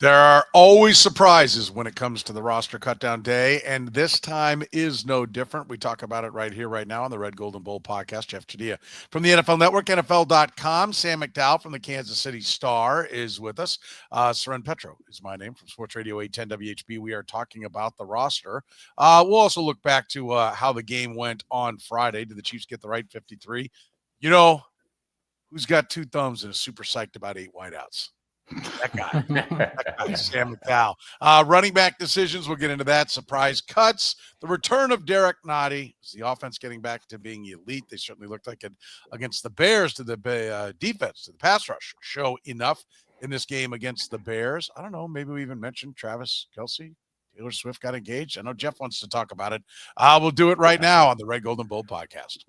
There are always surprises when it comes to the roster cutdown day, and this time is no different. We talk about it right here, right now on the Red, Gold, and Bold podcast. Jeff Chadiha from the NFL Network, NFL.com. Sam McDowell from the Kansas City Star is with us. Soren Petro is my name from Sports Radio 810 WHB. We are talking about the roster. We'll also look back to how the game went on Friday. Did the Chiefs get the right 53? You know, who's got two thumbs and is super psyched about 8 wideouts? That guy, Sam McDowell. Running back decisions, we'll get into that. Surprise cuts. The return of Derrick Nnadi. Is the offense getting back to being elite? They certainly looked like it against the Bears. To the defense, to the pass rush, show enough in this game against the Bears? I don't know. Maybe we even mentioned Travis Kelce. Taylor Swift got engaged. I know Jeff wants to talk about it. We'll do it right now on the Red, Gold, and Bold podcast.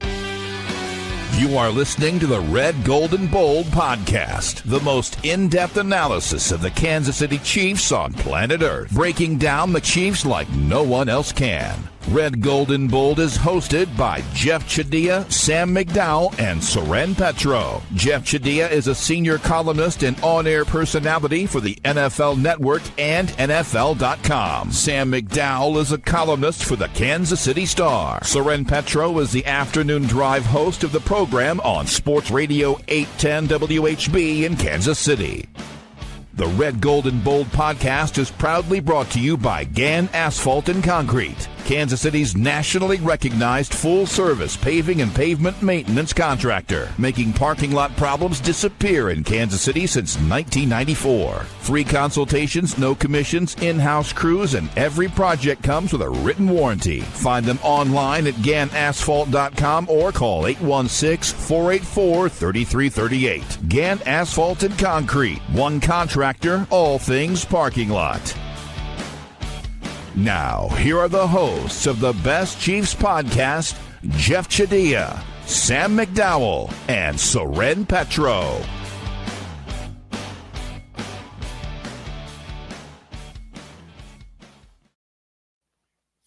You are listening to the Red, Gold, and Bold podcast, the most in-depth analysis of the Kansas City Chiefs on planet Earth, breaking down the Chiefs like no one else can. Red, Gold, and Bold is hosted by Jeff Chadiha, Sam McDowell, and Soren Petro. Jeff Chadiha is a senior columnist and on-air personality for the NFL Network and NFL.com. Sam McDowell is a columnist for the Kansas City Star. Soren Petro is the afternoon drive host of the program on Sports Radio 810 WHB in Kansas City. The Red, Gold, and Bold podcast is proudly brought to you by Gann Asphalt and Concrete, Kansas City's nationally recognized full-service paving and pavement maintenance contractor, making parking lot problems disappear in Kansas City since 1994. Free consultations, no commissions, in-house crews, and every project comes with a written warranty. Find them online at GannAsphalt.com or call 816-484-3338. Gann Asphalt and Concrete, one contractor, all things parking lot. Now, here are the hosts of the Best Chiefs podcast, Jeff Chadiha, Sam McDowell, and Soren Petro.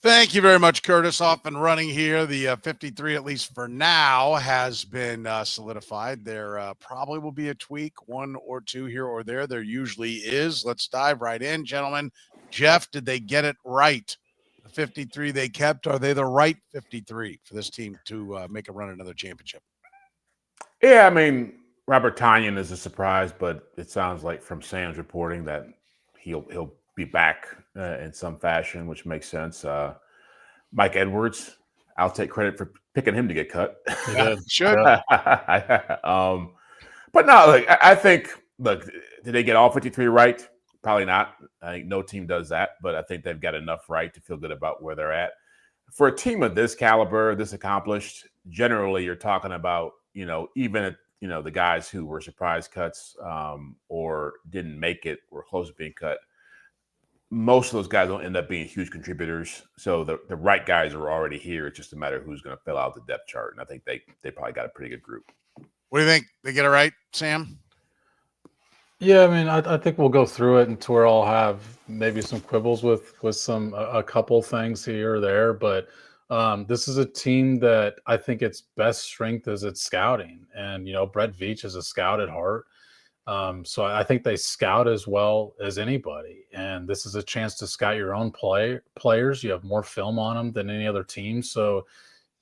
Thank you very much, Curtis. Off and running here. The 53, at least for now, has been solidified. There probably will be a tweak, one or two here or there. There usually is. Let's dive right in, gentlemen. Jeff, did they get it right? The 53 they kept, are they the right 53 for this team to make a run at another championship? Yeah, I mean, Robert Tonyan is a surprise, but it sounds like from Sam's reporting that he'll be back in some fashion, which makes sense. Mike Edwards, I'll take credit for picking him to get cut. Yeah, should. But no, like I think, look, did they get all 53 right? Probably not. I think no team does that, but I think they've got enough right to feel good about where they're at. For a team of this caliber, this accomplished, generally you're talking about, even the guys who were surprise cuts or didn't make it, were close to being cut. Most of those guys don't end up being huge contributors. So the right guys are already here. It's just a matter of who's going to fill out the depth chart. And I think they probably got a pretty good group. What do you think? They get it right, Sam? Yeah, I mean, I think we'll go through it until we'll all have maybe some quibbles with a couple things here or there. But this is a team that I think its best strength is its scouting. And, Brett Veach is a scout at heart. So I think they scout as well as anybody. And this is a chance to scout your own players. You have more film on them than any other team. So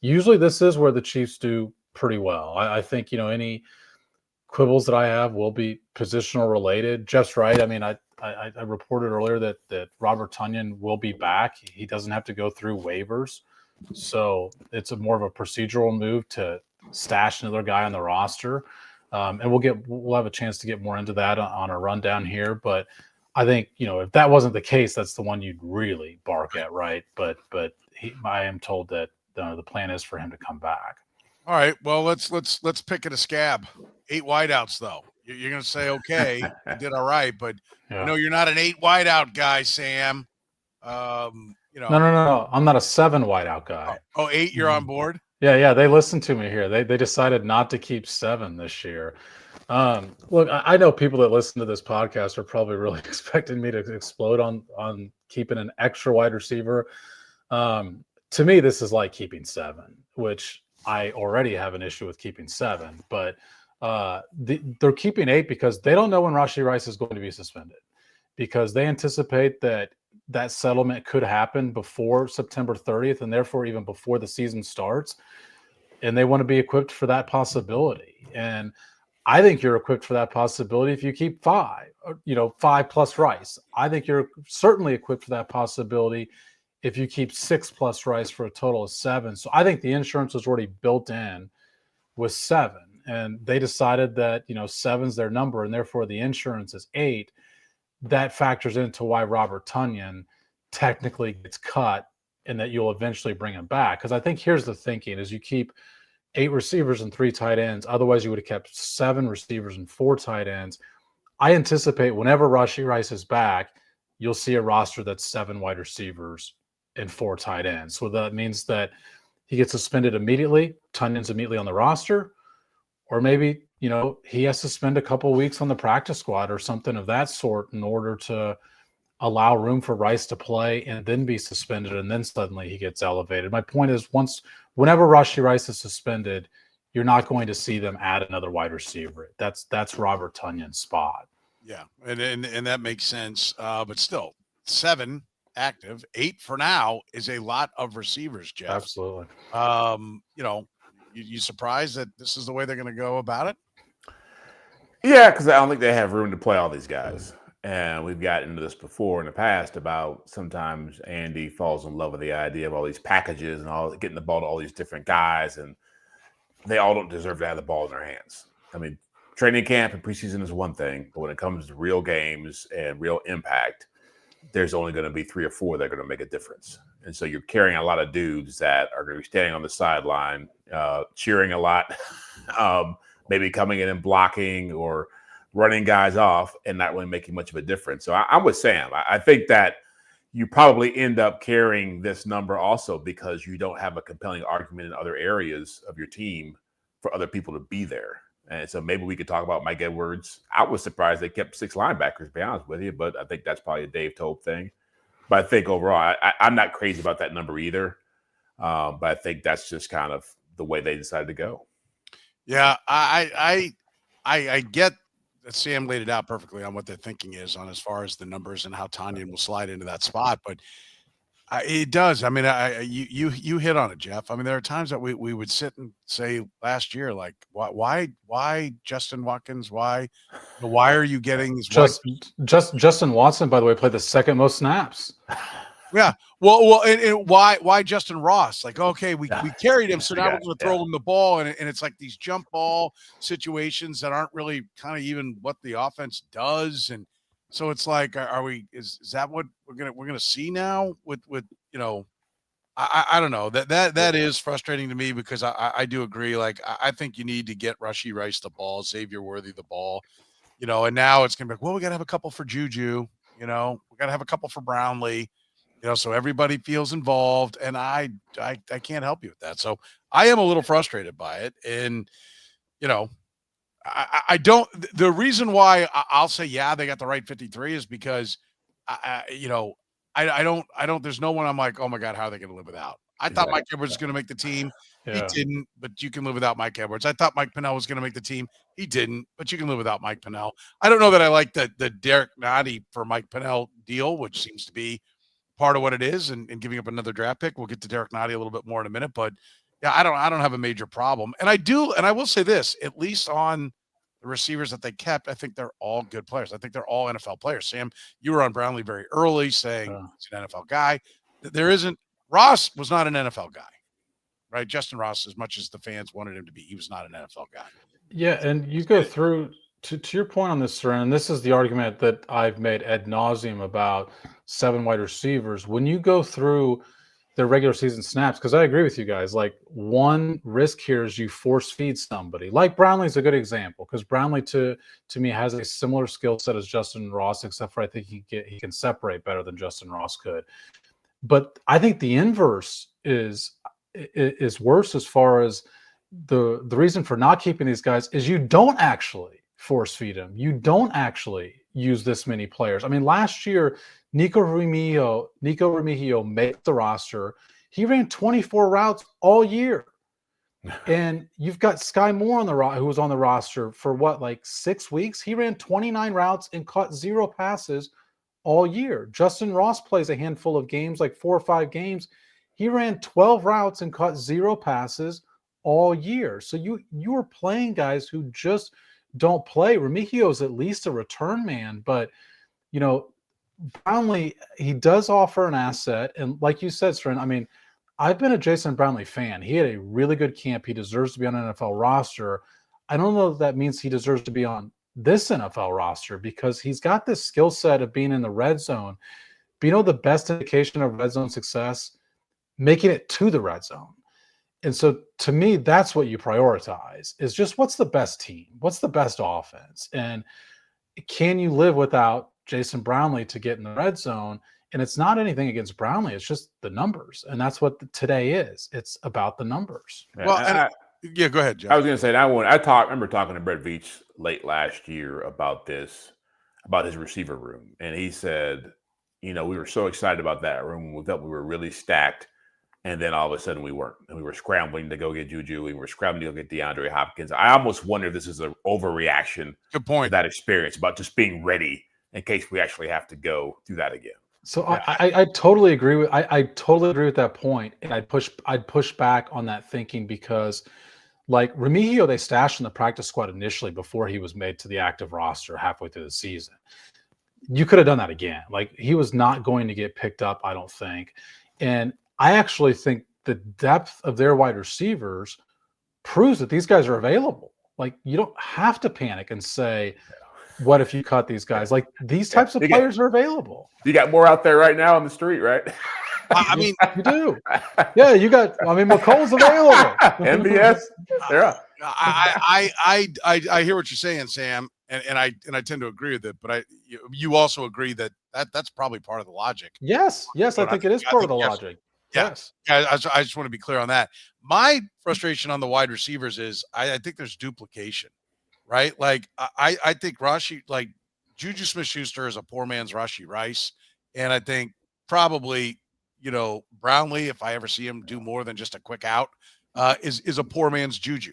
usually this is where the Chiefs do pretty well. I think, any quibbles that I have will be positional related. Jeff's right. I mean, I reported earlier that Robert Tonyan will be back. He doesn't have to go through waivers. So it's more of a procedural move to stash another guy on the roster. And we'll have a chance to get more into that on a rundown here. But I think, if that wasn't the case, that's the one you'd really bark at, right? But I am told that the plan is for him to come back. All right. Well, let's pick it a scab. 8 wideouts, though. You're going to say, okay, you did all right, but you're not an 8 wideout guy, Sam. No. I'm not a 7 wideout guy. Oh, 8. You're on board. Yeah. They listened to me here. They decided not to keep 7 this year. Look, I know people that listen to this podcast are probably really expecting me to explode on keeping an extra wide receiver. To me, this is like keeping 7, which I already have an issue with keeping 7, but they're keeping 8 because they don't know when Rashee Rice is going to be suspended. because they anticipate that settlement could happen before September 30th and therefore even before the season starts. And they want to be equipped for that possibility. And I think you're equipped for that possibility if you keep 5 plus Rice. I think you're certainly equipped for that possibility if you keep 6 plus Rice for a total of 7. So I think the insurance was already built in with 7. And they decided that, 7's their number and therefore the insurance is 8. That factors into why Robert Tonyan technically gets cut and that you'll eventually bring him back. Because I think here's the thinking is you keep 8 receivers and 3 tight ends. Otherwise, you would have kept 7 receivers and 4 tight ends. I anticipate whenever Rashee Rice is back, you'll see a roster that's 7 wide receivers and 4 tight ends. So that means that he gets suspended immediately. Tunyan's immediately on the roster. Or maybe, he has to spend a couple of weeks on the practice squad or something of that sort in order to allow room for Rice to play and then be suspended, and then suddenly he gets elevated. My point is whenever Rashee Rice is suspended, you're not going to see them add another wide receiver. That's Robert Tonyan's spot. Yeah, and that makes sense. But still, 7 active, 8 for now is a lot of receivers, Jeff. Absolutely. You surprised that this is the way they're going to go about it? Yeah, because I don't think they have room to play all these guys. And we've gotten into this before in the past about sometimes Andy falls in love with the idea of all these packages and all getting the ball to all these different guys, and they all don't deserve to have the ball in their hands. I mean, training camp and preseason is one thing, but when it comes to real games and real impact, there's only going to be 3 or 4 that are going to make a difference. And so you're carrying a lot of dudes that are going to be standing on the sideline, cheering a lot, maybe coming in and blocking or running guys off and not really making much of a difference. So I'm with Sam. I think that you probably end up carrying this number also because you don't have a compelling argument in other areas of your team for other people to be there. And so maybe we could talk about Mike Edwards. I was surprised they kept 6 linebackers, to be honest with you, but I think that's probably a Dave Tope thing. But I think overall, I'm not crazy about that number either. But I think that's just kind of the way they decided to go. Yeah, I get that Sam laid it out perfectly on what their thinking is on as far as the numbers and how Tonyan will slide into that spot. But it does. I mean, you hit on it, Jeff. I mean, there are times that we would sit and say last year, like, why Justin Watkins? Why are you getting these? Justin Watson, by the way, played the second most snaps. Yeah. Well, and why Justin Ross? Like, okay, we carried him, so now we're going to throw him the ball, and it's like these jump ball situations that aren't really kind of even what the offense does, and so it's like, is that what we're gonna see now with I don't know, that is frustrating to me because I do agree. Like, I think you need to get Rashee Rice the ball, Xavier Worthy the ball, and now it's gonna be like, well, we got to have a couple for Juju, we got to have a couple for Brownlee. So everybody feels involved, and I can't help you with that. So I am a little frustrated by it, and I don't. The reason why I'll say they got the right 53 is because I don't. There's no one I'm like, oh my God, how are they going to live without? I thought Mike Edwards was going to make the team. He didn't, but you can live without Mike Edwards. I thought Mike Pennell was going to make the team. He didn't, but you can live without Mike Pennell. I don't know that I like the Derrick Nnadi for Mike Pennell deal, which seems to be part of what it is, and giving up another draft pick. We'll get to Derrick Nnadi a little bit more in a minute, but yeah, I don't have a major problem. And I will say this, at least on the receivers that they kept, I think they're all good players. I think they're all NFL players. Sam, you were on Brownlee very early saying he's an NFL guy. Ross was not an NFL guy, right? Justin Ross, as much as the fans wanted him to be, he was not an NFL guy. Yeah, and you go through to your point on this, Soren, and this is the argument that I've made ad nauseum about 7 wide receivers. When you go through their regular season snaps, because I agree with you guys, like, one risk here is you force feed somebody. Like Brownlee's a good example, because Brownlee to me has a similar skill set as Justin Ross, except for I think he can separate better than Justin Ross could. But I think the inverse is worse as far as the reason for not keeping these guys is you don't actually force feed them. You don't actually use this many players. I mean, last year, Nico Remigio made the roster. He ran 24 routes all year. And you've got Sky Moore who was on the roster for 6 weeks. He ran 29 routes and caught 0 passes all year. Justin Ross plays a handful of games, like 4 or 5 games. He ran 12 routes and caught 0 passes all year. So you are playing guys who just don't play. Remigio is at least a return man, but Brownlee, he does offer an asset. And like you said, Soren, I mean, I've been a Jason Brownlee fan. He had a really good camp. He deserves to be on an NFL roster. I don't know if that means he deserves to be on this NFL roster because he's got this skill set of being in the red zone. But the best indication of red zone success, making it to the red zone. And so to me, that's what you prioritize is just what's the best team? What's the best offense? And can you live without Jason Brownlee to get in the red zone? And it's not anything against Brownlee. It's just the numbers. And that's what today is. It's about the numbers. Yeah, Well, go ahead, Jeff. I was going to say that one. I remember talking to Brett Veach late last year about his receiver room. And he said, we were so excited about that room. We felt we were really stacked. And then all of a sudden we weren't. And we were scrambling to go get Juju. We were scrambling to go get DeAndre Hopkins. I almost wonder if this is an overreaction Good point. to that experience about just being ready in case we actually have to go through that again. So I totally agree with I totally agree with that point, and I'd push back on that thinking because, like Remigio, they stashed in the practice squad initially before he was made to the active roster halfway through the season. You could have done that again. Like he was not going to get picked up, I don't think. And I actually think the depth of their wide receivers proves that these guys are available. Like you don't have to panic and say, what if you cut these guys? Like these types of players are available. You got more out there right now on the street, right? I mean, you do. Yeah, you got. I mean, McColl's available. MBS. Yeah. I hear what you're saying, Sam, and I tend to agree with it. But you also agree that's probably part of the logic. Yes, I think it is part of the logic. Yes. I just want to be clear on that. My frustration on the wide receivers is I think there's duplication. Right? Like I think Juju Smith-Schuster is a poor man's Rashee Rice. And I think probably, Brownlee, if I ever see him do more than just a quick out, is a poor man's Juju,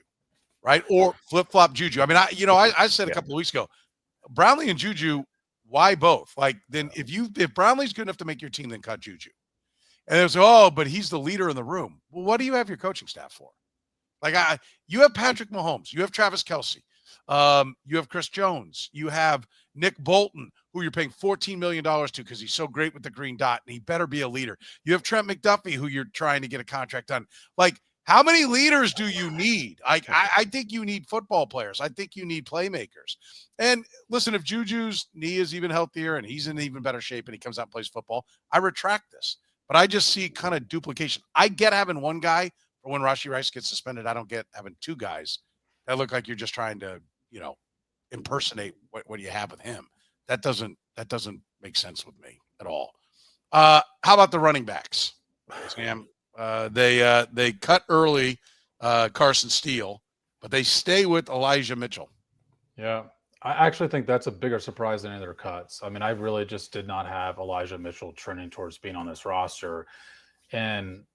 right? Or flip-flop Juju. I mean, I said a couple of weeks ago, Brownlee and Juju, why both? Like then if Brownlee's good enough to make your team, then cut Juju. And it was, but he's the leader in the room. Well, what do you have your coaching staff for? Like you have Patrick Mahomes, you have Travis Kelce. You have Chris Jones. You have Nick Bolton, who you're paying $14 million to because he's so great with the green dot, and he better be a leader. You have Trent McDuffie, who you're trying to get a contract done. Like, how many leaders do you need? I think you need football players. I think you need playmakers. And listen, if Juju's knee is even healthier and he's in even better shape and he comes out and plays football, I retract this. But I just see kind of duplication. I get having one guy for when Rashee Rice gets suspended. I don't get having 2 guys that look like you're just trying to impersonate what you have with him. That doesn't make sense with me at all. How about the running backs, Sam? They cut early Carson Steele, but they stay with Elijah Mitchell. Yeah, I actually think that's a bigger surprise than any of their cuts. I mean, I really just did not have Elijah Mitchell trending towards being on this roster, and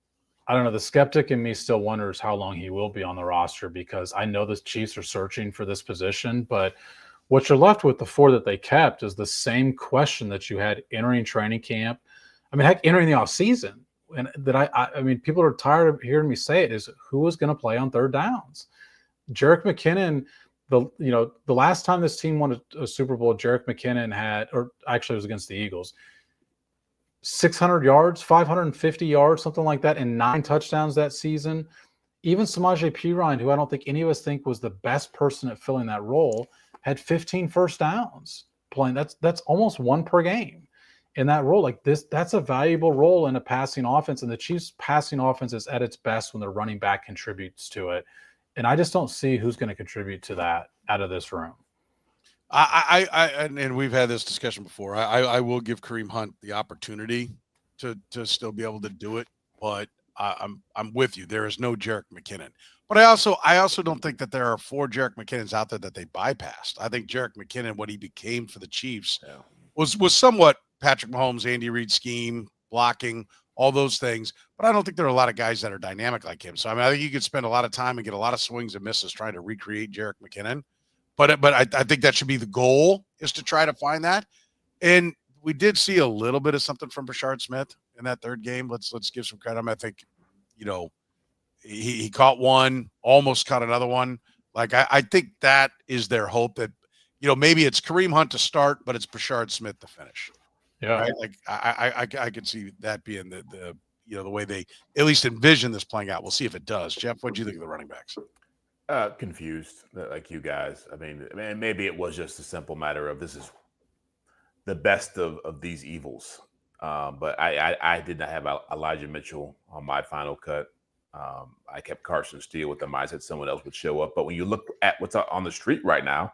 I don't know. The skeptic in me still wonders how long he will be on the roster because I know the Chiefs are searching for this position, but what you're left with, the 4 that they kept, is the same question that you had entering training camp. I mean, heck, entering the offseason. And that I mean, people are tired of hearing me say it, is who is going to play on third downs? Jerick McKinnon, the last time this team won a Super Bowl, Jerick McKinnon had, or actually it was against the Eagles, 600 yards, 550 yards, something like that, and 9 touchdowns that season. Even Samaje Perine, who I don't think any of us think was the best person at filling that role, had 15 first downs playing. That's almost 1 per game in that role. Like this, that's a valuable role in a passing offense. And the Chiefs' passing offense is at its best when their running back contributes to it. And I just don't see who's going to contribute to that out of this room. And we've had this discussion before. I will give Kareem Hunt the opportunity to still be able to do it, but I'm with you. There is no Jerick McKinnon, but I also don't think that there are 4 Jerick McKinnons out there that they bypassed. I think Jerick McKinnon, what he became for the Chiefs, was somewhat Patrick Mahomes, Andy Reid scheme, blocking, all those things. But I don't think there are a lot of guys that are dynamic like him. So I mean, I think you could spend a lot of time and get a lot of swings and misses trying to recreate Jerick McKinnon. But I think that should be the goal, is to try to find that. And we did see a little bit of something from Brashard Smith in that third game. Let's give some credit. I think, he caught one, almost caught another one. Like I think that is their hope that, maybe it's Kareem Hunt to start, but it's Brashard Smith to finish. Yeah. Right. Like I could see that being the way they at least envision this playing out. We'll see if it does. Jeff, what do you think of the running backs? Confused, like you guys. I mean, maybe it was just a simple matter of this is the best of these evils. But I did not have Elijah Mitchell on my final cut. I kept Carson Steele with them. I said someone else would show up. But when you look at what's on the street right now,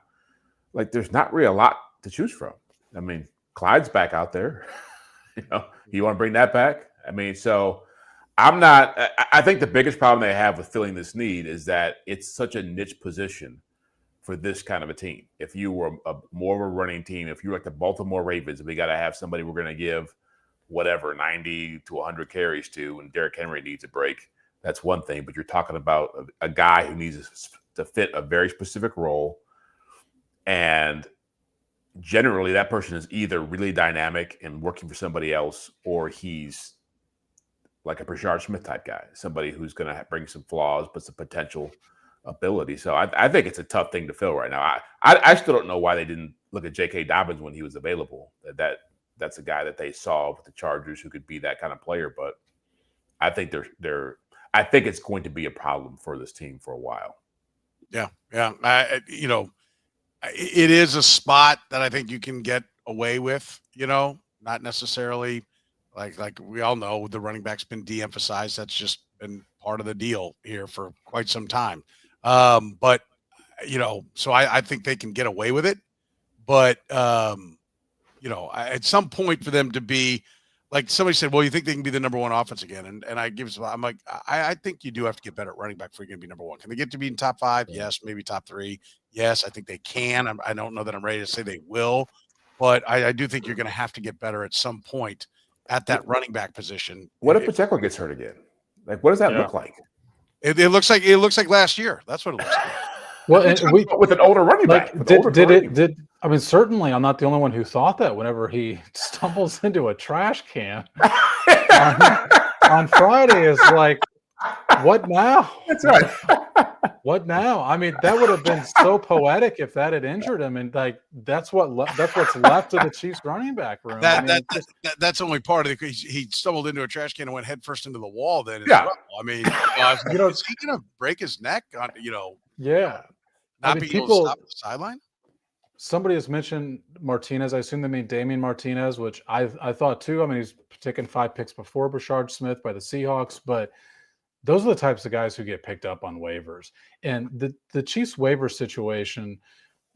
like there's not really a lot to choose from. I mean, Clyde's back out there. You want to bring that back? I mean, so I'm not. I think the biggest problem they have with filling this need is that it's such a niche position for this kind of a team. If you were more of a running team, if you're like the Baltimore Ravens, we got to have somebody we're going to give whatever 90 to 100 carries to, and Derrick Henry needs a break. That's one thing, but you're talking about a guy who needs to fit a very specific role, and generally that person is either really dynamic and working for somebody else, or he's like a Brashard Smith type guy, somebody who's going to bring some flaws but some potential ability. So I think it's a tough thing to fill right now. I still don't know why they didn't look at J.K. Dobbins when he was available. That's a guy that they saw with the Chargers who could be that kind of player. But I think I think it's going to be a problem for this team for a while. Yeah. It is a spot that I think you can get away with, not necessarily like we all know the running back's been de-emphasized. That's just been part of the deal here for quite some time. But so I think they can get away with it. But, at some point for them to be like somebody said, well, you think they can be the number one offense again? And I'm like, I think you do have to get better at running back before you're going to be number one. Can they get to be in top 5? Yes. Maybe top 3. Yes. I think they can. I don't know that I'm ready to say they will, but I do think you're going to have to get better at some point at that running back position. What if Pacheco gets hurt again? Like, what does that look like? It looks like last year. That's what it looks like. Well, and with an older running back. I mean, certainly I'm not the only one who thought that whenever he stumbles into a trash can on Friday is like, what now? That's right. What now? I mean, that would have been so poetic if that had injured him, and like that's what's left of the Chiefs running back room. That's only part of it. He stumbled into a trash can and went headfirst into the wall. Then, yeah. Well. I mean, is he going to break his neck? Yeah. Not being able to stop at the sideline. Somebody has mentioned Martinez. I assume they mean Damian Martinez, which I thought too. I mean, he's taken 5 picks before Brashard Smith by the Seahawks, but those are the types of guys who get picked up on waivers. And the Chiefs waiver situation,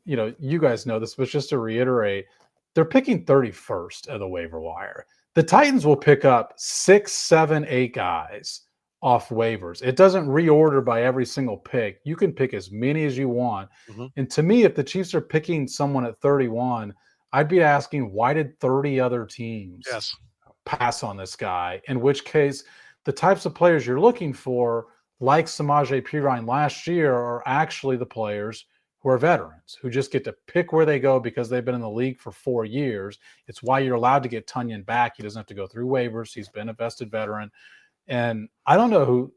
you guys know this, but just to reiterate, they're picking 31st at the waiver wire. The Titans will pick up 6, 7, 8 guys off waivers. It doesn't reorder by every single pick. You can pick as many as you want. Mm-hmm. And to me, if the Chiefs are picking someone at 31, I'd be asking, why did 30 other teams pass on this guy? In which case, the types of players you're looking for, like Samaje Perine last year, are actually the players who are veterans, who just get to pick where they go because they've been in the league for 4 years. It's why you're allowed to get Tunyon back. He doesn't have to go through waivers. He's been a vested veteran. And I don't know who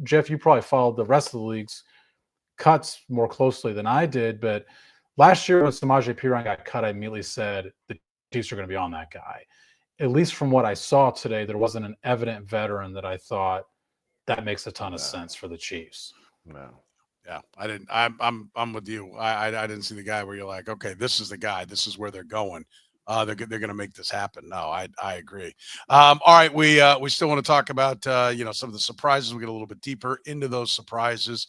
Jeff, you probably followed the rest of the league's cuts more closely than I did. But last year when Samaje Perine got cut, I immediately said the Chiefs are going to be on that guy. At least from what I saw today, there wasn't an evident veteran that I thought that makes a ton of sense for the Chiefs. No. Yeah, I didn't. I'm with you. I didn't see the guy where you're like, okay, this is the guy. This is where they're going. They're going to make this happen. No, I agree. All right, we still want to talk about some of the surprises. We'll get a little bit deeper into those surprises.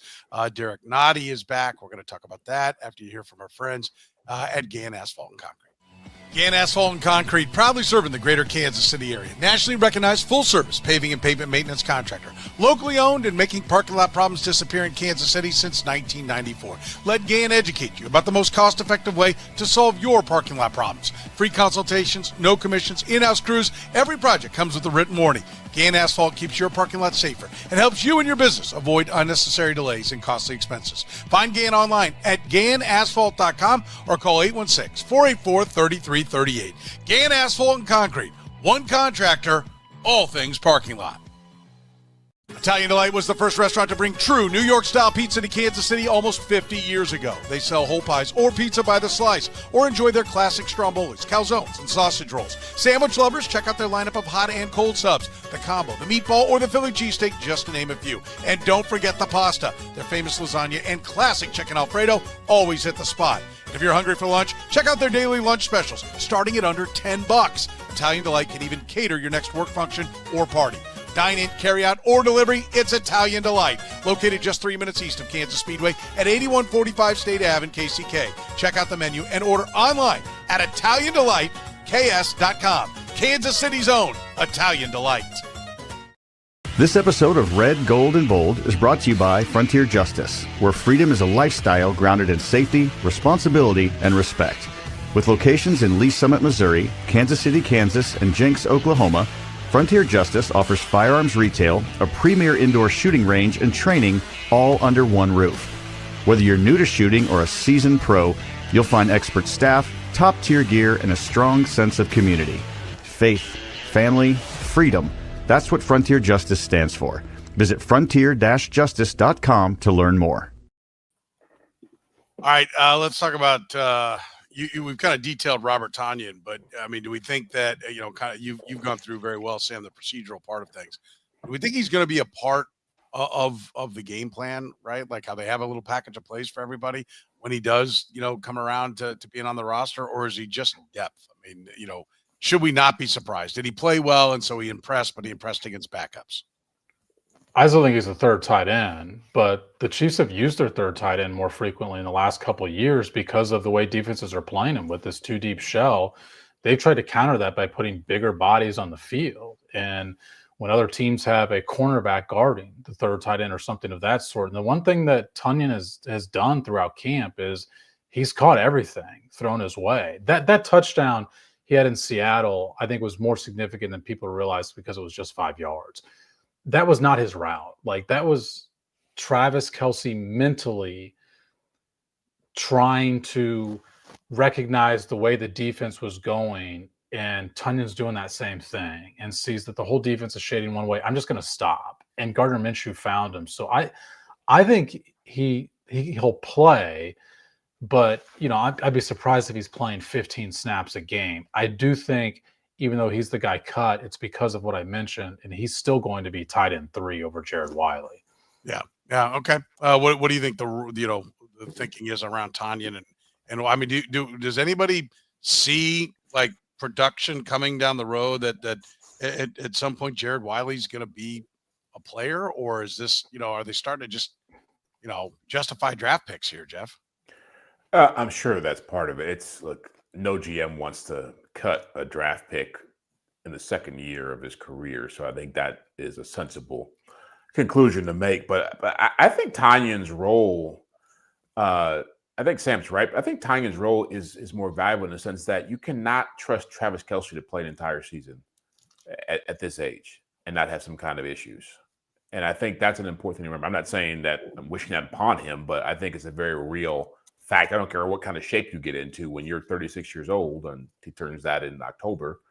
Derrick Nnadi is back. We're going to talk about that after you hear from our friends at Gann Asphalt and Concrete. Gann Asphalt and Concrete, proudly serving the greater Kansas City area. Nationally recognized full-service paving and pavement maintenance contractor. Locally owned and making parking lot problems disappear in Kansas City since 1994. Let Gann educate you about the most cost-effective way to solve your parking lot problems. Free consultations, no commissions, in-house crews. Every project comes with a written warning. Gann Asphalt keeps your parking lot safer and helps you and your business avoid unnecessary delays and costly expenses. Find Gann online at GannAsphalt.com or call 816-484-3338. Gann Asphalt and Concrete. One contractor, all things parking lot. Italian Delight was the first restaurant to bring true New York-style pizza to Kansas City almost 50 years ago. They sell whole pies or pizza by the slice, or enjoy their classic strombolis, calzones, and sausage rolls. Sandwich lovers, check out their lineup of hot and cold subs, the combo, the meatball, or the Philly cheesesteak, just to name a few. And don't forget the pasta. Their famous lasagna and classic chicken Alfredo always hit the spot. And if you're hungry for lunch, check out their daily lunch specials, starting at under $10. Italian Delight can even cater your next work function or party. Dine-in, carry-out, or delivery, it's Italian Delight. Located just 3 minutes east of Kansas Speedway at 8145 State Ave in KCK. Check out the menu and order online at ItalianDelightKS.com. Kansas City's own Italian Delight. This episode of Red, Gold, and Bold is brought to you by Frontier Justice, where freedom is a lifestyle grounded in safety, responsibility, and respect. With locations in Lee Summit, Missouri, Kansas City, Kansas, and Jenks, Oklahoma, Frontier Justice offers firearms retail, a premier indoor shooting range, and training all under one roof. Whether you're new to shooting or a seasoned pro, you'll find expert staff, top-tier gear, and a strong sense of community. Faith, family, freedom. That's what Frontier Justice stands for. Visit frontier-justice.com to learn more. All right, let's talk about we've kind of detailed Robert Tonyan, but I mean, do we think that kind of you've gone through very well, Sam, the procedural part of things? Do we think he's going to be a part of the game plan, right? Like how they have a little package of plays for everybody when he does, come around to being on the roster, or is he just depth? I mean, should we not be surprised? Did he play well and so he impressed, but he impressed against backups? I still think he's a third tight end, but the Chiefs have used their third tight end more frequently in the last couple of years because of the way defenses are playing him with this two deep shell. They've tried to counter that by putting bigger bodies on the field. And when other teams have a cornerback guarding the third tight end or something of that sort. And the one thing that Tonyan has done throughout camp is he's caught everything thrown his way. That touchdown he had in Seattle, I think, was more significant than people realized because it was just 5 yards. That was not his route. Like, that was Travis Kelce mentally trying to recognize the way the defense was going, and Tunyan's doing that same thing and sees that the whole defense is shading one way. I'm just going to stop. And Gardner Minshew found him. So I think he'll play, but I'd be surprised if he's playing 15 snaps a game. I do think, even though he's the guy cut, it's because of what I mentioned, and he's still going to be tight end 3 over Jared Wiley. Yeah. Okay. What do you think the thinking is around Tonyan and I mean, does anybody see like production coming down the road that at some point Jared Wiley's going to be a player, or is this are they starting to just justify draft picks here, Jeff? I'm sure that's part of it. It's look. No GM wants to cut a draft pick in the second year of his career. So I think that is a sensible conclusion to make. But I think Tonyan's role, I think Sam's right. I think Tonyan's role is more valuable in the sense that you cannot trust Travis Kelce to play an entire season at this age and not have some kind of issues. And I think that's an important thing to remember. I'm not saying that I'm wishing that upon him, but I think it's a very real fact. I don't care what kind of shape you get into when you're 36 years old and he turns that in October,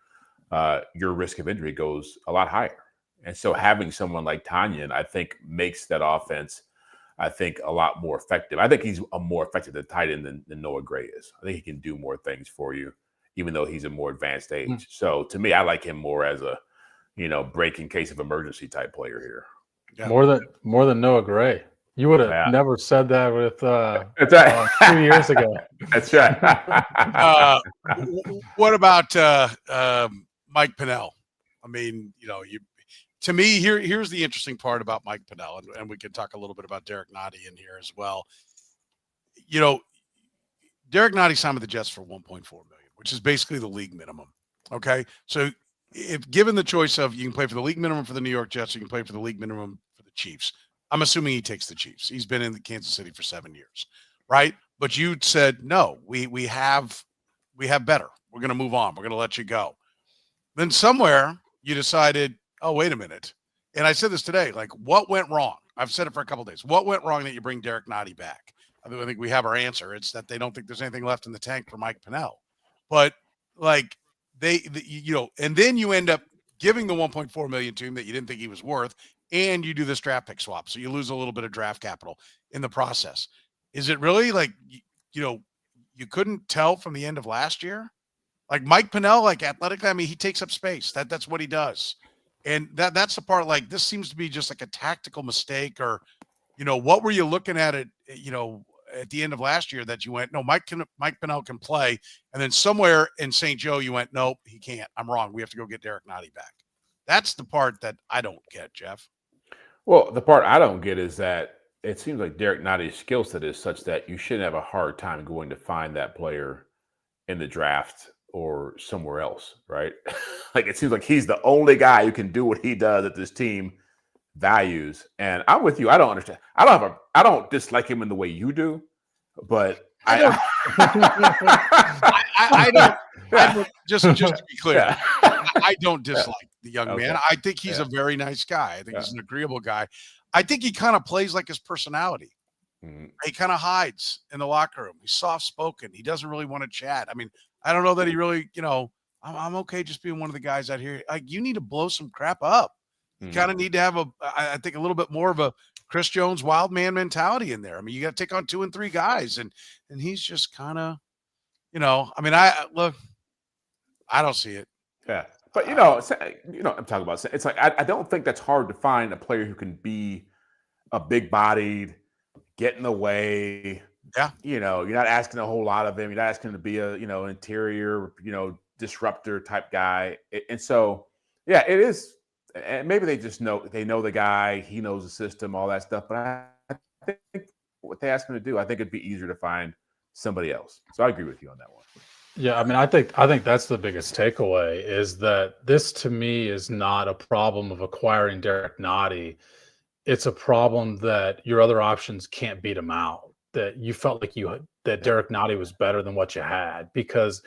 your risk of injury goes a lot higher. And so having someone like Tonyan, I think, makes that offense, I think, a lot more effective. I think he's a more effective tight end than Noah Gray is. I think he can do more things for you, even though he's a more advanced age. Mm-hmm. So to me, I like him more as a, break in case of emergency type player here. Yeah. More than Noah Gray. You would have never said that with that's right. 2 years ago. That's right. What about Mike Pennell? I mean, to me, here's the interesting part about Mike Pennell, and we can talk a little bit about Derrick Nnadi in here as well. Derrick Nnadi signed with the Jets for $1.4 million, which is basically the league minimum. Okay, so if given the choice of you can play for the league minimum for the New York Jets, or you can play for the league minimum for the Chiefs. I'm assuming he takes the Chiefs. He's been in the Kansas City for 7 years, right? But you said no. We have better. We're going to move on. We're going to let you go. Then somewhere you decided, oh, wait a minute. And I said this today, like, what went wrong? I've said it for a couple of days. What went wrong that you bring Derrick Nnadi back? I think we have our answer. It's that they don't think there's anything left in the tank for Mike Pennell. But, like, and then you end up giving the $1.4 million to him that you didn't think he was worth, and you do this draft pick swap. So you lose a little bit of draft capital in the process. Is it really like, you couldn't tell from the end of last year? Like Mike Pennell, like athletically, I mean, he takes up space. That's what he does. And that's the part, like, this seems to be just like a tactical mistake, or, what were you looking at it, at the end of last year that you went, no, Mike Pennell can play. And then somewhere in St. Joe, you went, nope, he can't. I'm wrong. We have to go get Derrick Nnadi back. That's the part that I don't get, Jeff. Well, the part I don't get is that it seems like Derrick Nnadi's skill set is such that you shouldn't have a hard time going to find that player in the draft or somewhere else, right? Like, it seems like he's the only guy who can do what he does that this team values. And I'm with you. I don't understand. I don't dislike him in the way you do, but I don't. Just to be clear, yeah. I don't dislike the young man. I think he's a very nice guy. I think he's an agreeable guy. I think he kind of plays like his personality. Mm-hmm. He kind of hides in the locker room. He's soft-spoken. He doesn't really want to chat. I mean, I don't know that he really, I'm okay just being one of the guys out here. Like, you need to blow some crap up. You kind of need to have I think a little bit more of a Chris Jones wild man mentality in there. I mean, you got to take on 2 and 3 guys, and he's just kind of, I mean, I don't see it. Yeah. But, I'm talking about, it's like, I don't think that's hard to find a player who can be a big bodied, get in the way. Yeah. You're not asking a whole lot of him. You're not asking him to be a, interior, disruptor type guy. And so, yeah, it is. And maybe they just know the guy, he knows the system, all that stuff. But I think what they ask him to do, I think it'd be easier to find somebody else. So I agree with you on that one. Yeah, I mean, I think that's the biggest takeaway, is that this, to me, is not a problem of acquiring Derrick Nnadi. It's a problem that your other options can't beat him out. That you felt like that Derrick Nnadi was better than what you had, because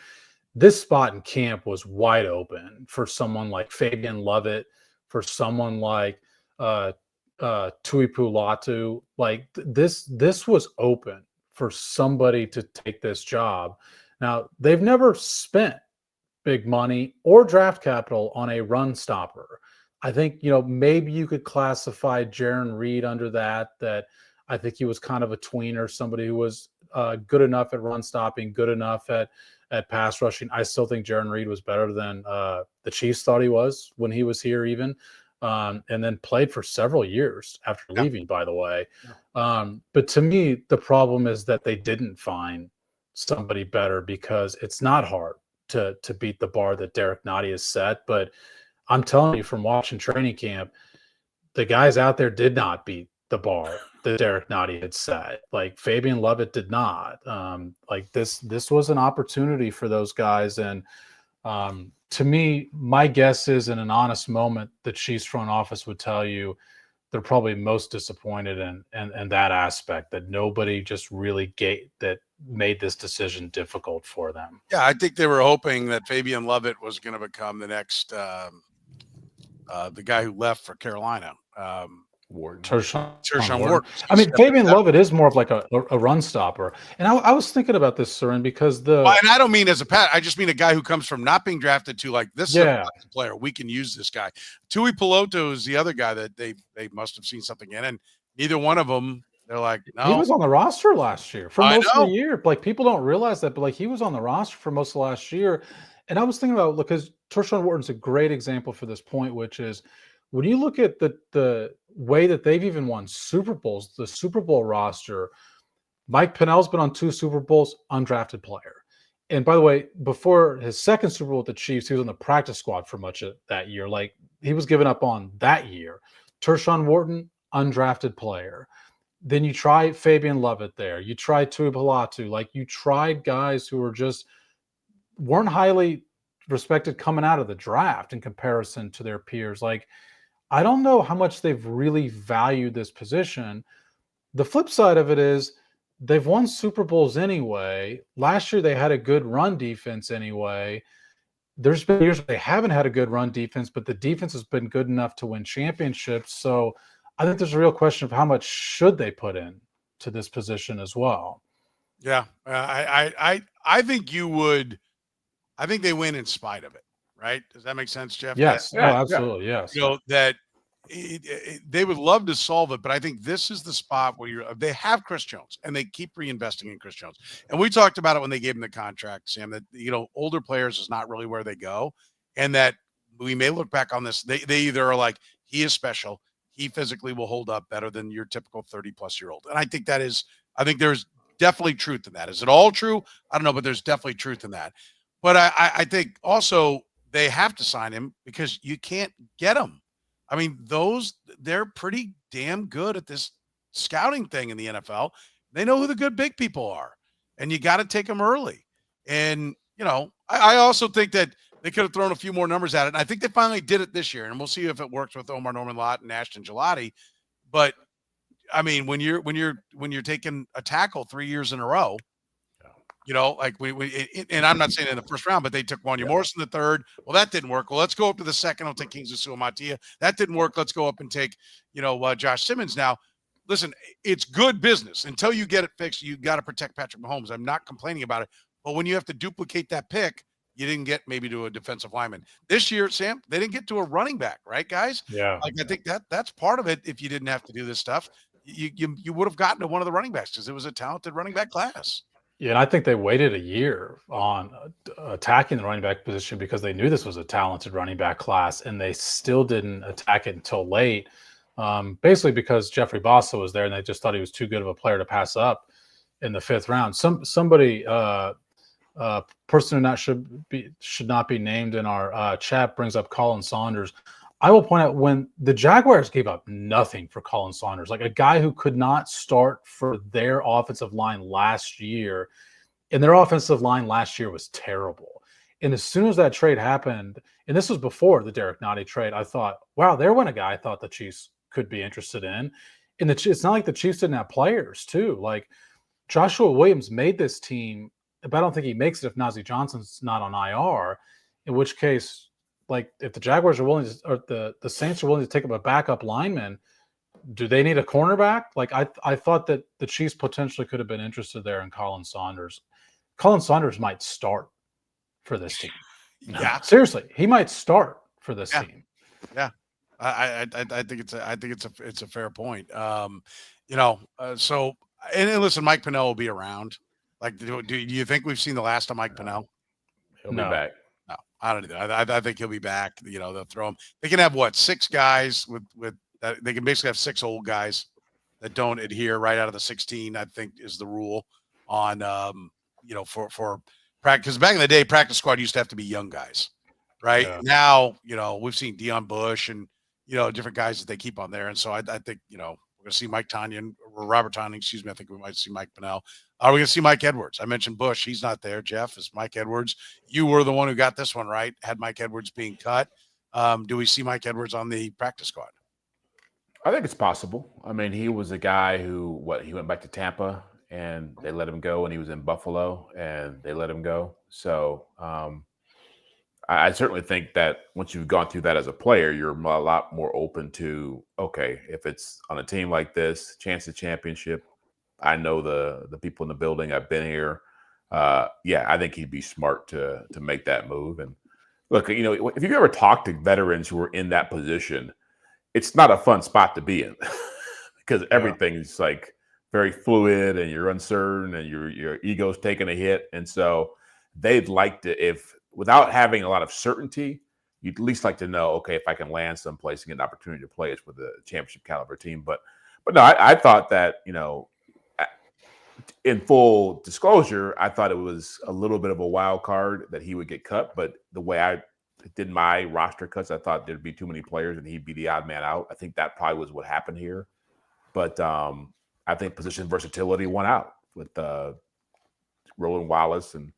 this spot in camp was wide open for someone like Fabian Lovett, for someone like Tuipu Latu. Like, this was open for somebody to take this job. Now, they've never spent big money or draft capital on a run stopper. I think, maybe you could classify Jarran Reed under that I think he was kind of a tweener, somebody who was good enough at run stopping, good enough at pass rushing. I still think Jarran Reed was better than the Chiefs thought he was when he was here even, and then played for several years after leaving, by the way. But to me, the problem is that they didn't find somebody better, because it's not hard to beat the bar that Derrick Nnadi has set. But I'm telling you, from watching training camp, the guys out there did not beat the bar that Derrick Nnadi had set. Like, Fabian Lovett did not. Like, this was an opportunity for those guys. And to me, my guess is, in an honest moment, the Chiefs front office would tell you they're probably most disappointed in that aspect, that nobody just really made this decision difficult for them. Yeah, I think they were hoping that Fabian Lovett was going to become the next the guy who left for Carolina. Tershawn Wharton. I mean, Fabian Lovett is more of like a run stopper. And I was thinking about this, Soren, because and I don't mean as a pat. I just mean a guy who comes from not being drafted to, like, this is a player. We can use this guy. Tui Peloto is the other guy that they must have seen something in, and neither one of them, they're like, no. He was on the roster last year for most of the year. Like, people don't realize that, but like, he was on the roster for most of last year. And I was thinking about, because Tershawn Wharton's a great example for this point, which is, when you look at the way that they've even won Super Bowls, the Super Bowl roster, Mike Pennell's been on 2 Super Bowls, undrafted player. And by the way, before his second Super Bowl with the Chiefs, he was on the practice squad for much of that year. Like, he was given up on that year. Tershawn Wharton, undrafted player. Then you try Fabian Lovett there. You try Tuipu Latu. Like, you tried guys who weren't highly respected coming out of the draft in comparison to their peers. Like, I don't know how much they've really valued this position. The flip side of it is, they've won Super Bowls anyway. Last year they had a good run defense anyway. There's been years where they haven't had a good run defense, but the defense has been good enough to win championships. So I think there's a real question of how much should they put in to this position as well. Yeah, I think you would. I think they win in spite of it, right? Does that make sense, Jeff? Yes, Yeah, absolutely, yes. That they would love to solve it, but I think this is the spot where they have Chris Jones and they keep reinvesting in Chris Jones. And we talked about it when they gave him the contract, Sam, that older players is not really where they go, and that we may look back on this. They either are like, he is special, he physically will hold up better than your typical 30-plus-year-old. And I think there's definitely truth in that. Is it all true? I don't know, but there's definitely truth in that. But I think also they have to sign him because you can't get him. I mean, they're pretty damn good at this scouting thing in the NFL. They know who the good big people are, and you got to take them early. And, I also think that they could have thrown a few more numbers at it. And I think they finally did it this year, and we'll see if it works with Omar Norman-Lott and Ashton Gelati. But I mean, when you're taking a tackle 3 years in a row, like and I'm not saying in the first round, but they took Wanya Morris in the third. Well, that didn't work. Well, let's go up to the second. I'll take Kingsley Suamataia. That didn't work. Let's go up and take, Josh Simmons. Now, listen, it's good business. Until you get it fixed, you got to protect Patrick Mahomes. I'm not complaining about it. But when you have to duplicate that pick, you didn't get maybe to a defensive lineman. This year, Sam, they didn't get to a running back, right, guys? Yeah. Like, I think that's part of it. If you didn't have to do this stuff, you would have gotten to one of the running backs because it was a talented running back class. Yeah, and I think they waited a year on attacking the running back position because they knew this was a talented running back class, and they still didn't attack it until late, basically because Jeffrey Bossa was there, and they just thought he was too good of a player to pass up in the 5th round. Somebody, person who should not be named in our chat, brings up Colin Saunders. I will point out when the Jaguars gave up nothing for Colin Saunders, like a guy who could not start for their offensive line last year, and their offensive line last year was terrible. And as soon as that trade happened, and this was before the Derrick Nnadi trade, I thought, wow, there went a guy I thought the Chiefs could be interested in. And it's not like the Chiefs didn't have players too. Like Joshua Williams made this team, but I don't think he makes it if Najee Johnson's not on IR, in which case, like if the Jaguars are willing to, or the Saints are willing to take up a backup lineman, do they need a cornerback? Like I thought that the Chiefs potentially could have been interested there in Colin Saunders. Colin Saunders might start for this team. Yeah, seriously, he might start for this team. Yeah, I think it's a fair point. So and listen, Mike Pennell will be around. Like, do you think we've seen the last of Mike Pennell? He'll be back. No, I don't either. I think he'll be back. They'll throw him. They can have 6 guys with that. They can basically have 6 old guys that don't adhere right out of the 16. I think is the rule on for practice. Because back in the day, practice squad used to have to be young guys, right? Yeah. Now we've seen Deion Bush and different guys that they keep on there, and so I think we're going to see Mike Tonyan or Robert Tonyan. Excuse me. I think we might see Mike Pennell. Are we going to see Mike Edwards? I mentioned Bush. He's not there. Jeff, is Mike Edwards. You were the one who got this one right. Had Mike Edwards being cut. Do we see Mike Edwards on the practice squad? I think it's possible. I mean, he was a guy who he went back to Tampa and they let him go, and he was in Buffalo and they let him go. So I certainly think that once you've gone through that as a player, you're a lot more open to, okay, if it's on a team like this, chance of championship, I know the people in the building, I've been here. I think he'd be smart to make that move. And look, if you ever talk to veterans who are in that position, it's not a fun spot to be in because everything's like very fluid and you're uncertain and your ego's taking a hit. And so they'd like to, if without having a lot of certainty, you'd at least like to know, okay, if I can land someplace and get an opportunity to play, it's with a championship caliber team. But no, I thought that, in full disclosure, I thought it was a little bit of a wild card that he would get cut. But the way I did my roster cuts, I thought there'd be too many players and he'd be the odd man out. I think that probably was what happened here. But I think position versatility won out with Roland Wallace and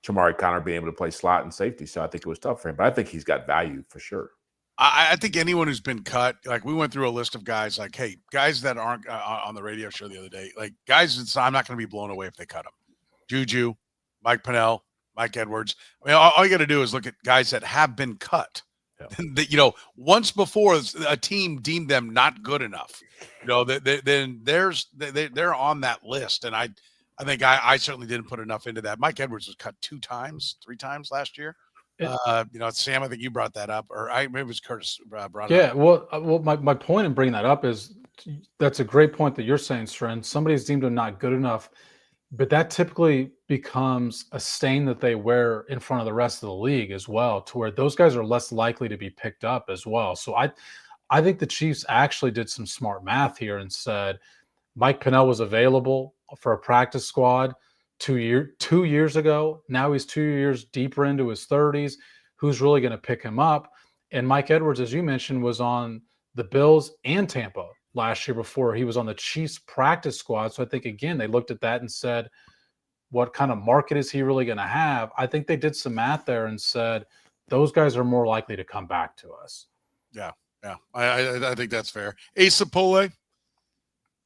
Chamari Connor being able to play slot and safety. So I think it was tough for him. But I think he's got value for sure. I think anyone who's been cut, like we went through a list of guys, like, hey, guys that aren't on the radio show the other day, like guys, I'm not going to be blown away if they cut them. Juju, Mike Pennell, Mike Edwards. I mean, all you got to do is look at guys that have been cut. Yeah. That, once before a team deemed them not good enough, then they're on that list. And I think I certainly didn't put enough into that. Mike Edwards was cut 3 times last year. Sam, I think you brought that up, or maybe it was Curtis brought it up. Yeah, well, my point in bringing that up is that's a great point that you're saying, Soren. Somebody's deemed them not good enough, but that typically becomes a stain that they wear in front of the rest of the league as well, to where those guys are less likely to be picked up as well. So I think the Chiefs actually did some smart math here and said Mike Pennell was available for a practice squad 2 years ago. Now he's 2 years deeper into his 30s. Who's really going to pick him up? And Mike Edwards, as you mentioned, was on the Bills and Tampa last year before he was on the Chiefs practice squad. So I think, again, they looked at that and said, what kind of market is he really going to have? I think they did some math there and said, those guys are more likely to come back to us. Yeah. I think that's fair. Asa Pole,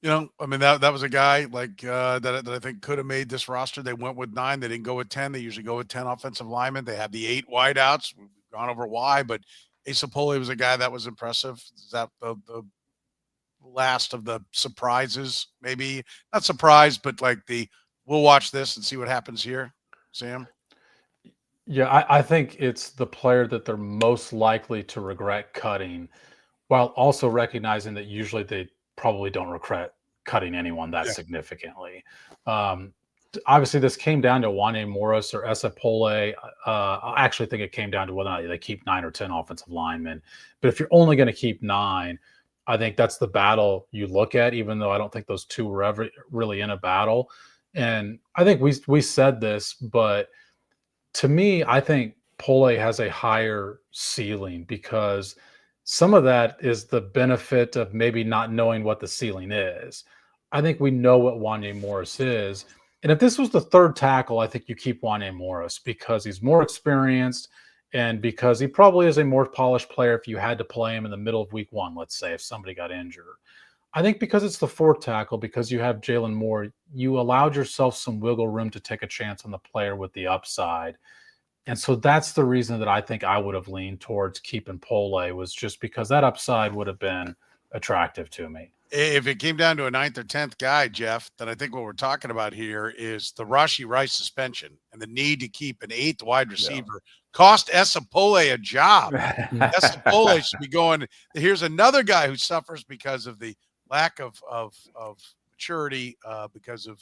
that was a guy like that I think could have made this roster. They went with 9. They didn't go with 10. They usually go with 10 offensive linemen. They have the 8 wideouts. We've gone over why, but Asa Pole was a guy that was impressive. Is that the last of the surprises? Maybe not surprised, but like we'll watch this and see what happens here, Sam. Yeah, I think it's the player that they're most likely to regret cutting, while also recognizing that usually they probably don't regret cutting anyone that significantly. Obviously, this came down to Wanya Morris or Esa Pole. I actually think it came down to whether or not they keep 9 or 10 offensive linemen. But if you're only going to keep 9, I think that's the battle you look at, even though I don't think those two were ever really in a battle. And I think we said this, but to me, I think Pole has a higher ceiling because some of that is the benefit of maybe not knowing what the ceiling is. I think we know what Wanya Morris is. And if this was the third tackle, I think you keep Wanya Morris because he's more experienced and because he probably is a more polished player if you had to play him in the middle of week 1, let's say, if somebody got injured. I think because it's the fourth tackle, because you have Jalen Moore, you allowed yourself some wiggle room to take a chance on the player with the upside. And so that's the reason that I think I would have leaned towards keeping Pole, was just because that upside would have been attractive to me. If it came down to a 9th or 10th guy, Jeff, then I think what we're talking about here is the Rashee Rice suspension and the need to keep an 8th wide receiver cost Esa Pole a job. Esa Pole should be going. Here's another guy who suffers because of the lack of maturity because of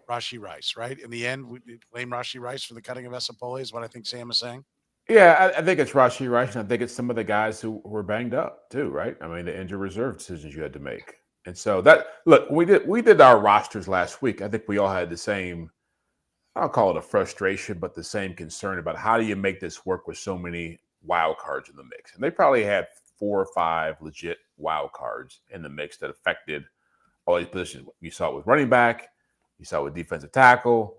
Rashee Rice, right? In the end, we blame Rashee Rice for the cutting of Esa Pole is what I think Sam is saying. Yeah, I think it's Rashee Rice, and I think it's some of the guys who were banged up too, right? I mean, the injured reserve decisions you had to make. And so we did our rosters last week. I think we all had the same, I'll call it a frustration, but the same concern about how do you make this work with so many wild cards in the mix. And they probably had 4 or 5 legit wild cards in the mix that affected all these positions. You saw it with running back, you saw it with defensive tackle.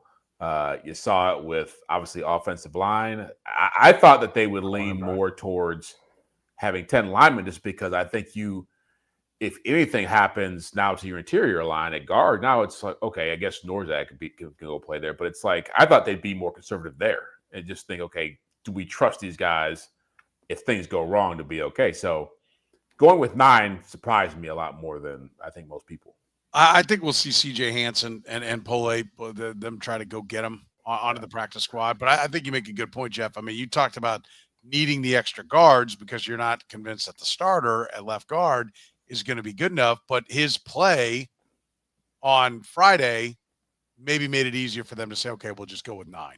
You saw it with, obviously, offensive line. I thought that they would lean more towards having 10 linemen just because I think if anything happens now to your interior line at guard, now it's like, okay, I guess Norzak can go play there. But it's like I thought they'd be more conservative there and just think, okay, do we trust these guys if things go wrong to be okay? So going with 9 surprised me a lot more than I think most people. I think we'll see C.J. Hansen and Pole, them try to go get him onto the practice squad. But I think you make a good point, Jeff. I mean, you talked about needing the extra guards because you're not convinced that the starter at left guard is going to be good enough. But his play on Friday maybe made it easier for them to say, okay, we'll just go with 9.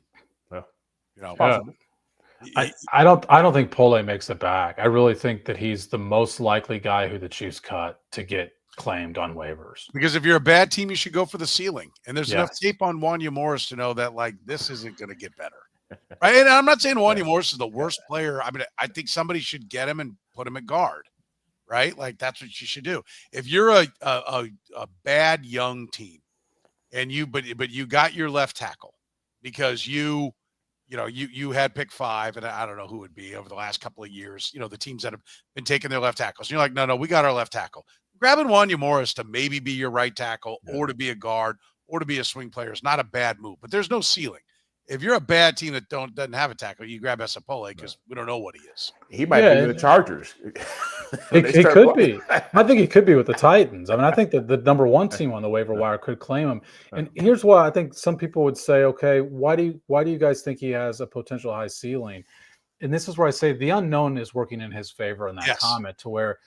I don't think Pole makes it back. I really think that he's the most likely guy who the Chiefs cut to get claimed on waivers. Because if you're a bad team, you should go for the ceiling. And there's enough tape on Wanya Morris to know that, like, this isn't going to get better. Right? And I'm not saying Wanya Morris is the worst player. I mean, I think somebody should get him and put him at guard. Right? Like, that's what you should do. If you're a bad young team and but you got your left tackle because you you had pick 5, and I don't know who it would be over the last couple of years, the teams that have been taking their left tackles. And you're like, no, we got our left tackle. Grabbing Wanya Morris to maybe be your right tackle or to be a guard or to be a swing player is not a bad move, but there's no ceiling. If you're a bad team that doesn't have a tackle, you grab Esapole because we don't know what he is. He might be with the Chargers. He could be. I think he could be with the Titans. I mean, I think that the number 1 team on the waiver wire could claim him. And here's why I think some people would say, okay, why do you guys think he has a potential high ceiling? And this is where I say the unknown is working in his favor in that comment, to where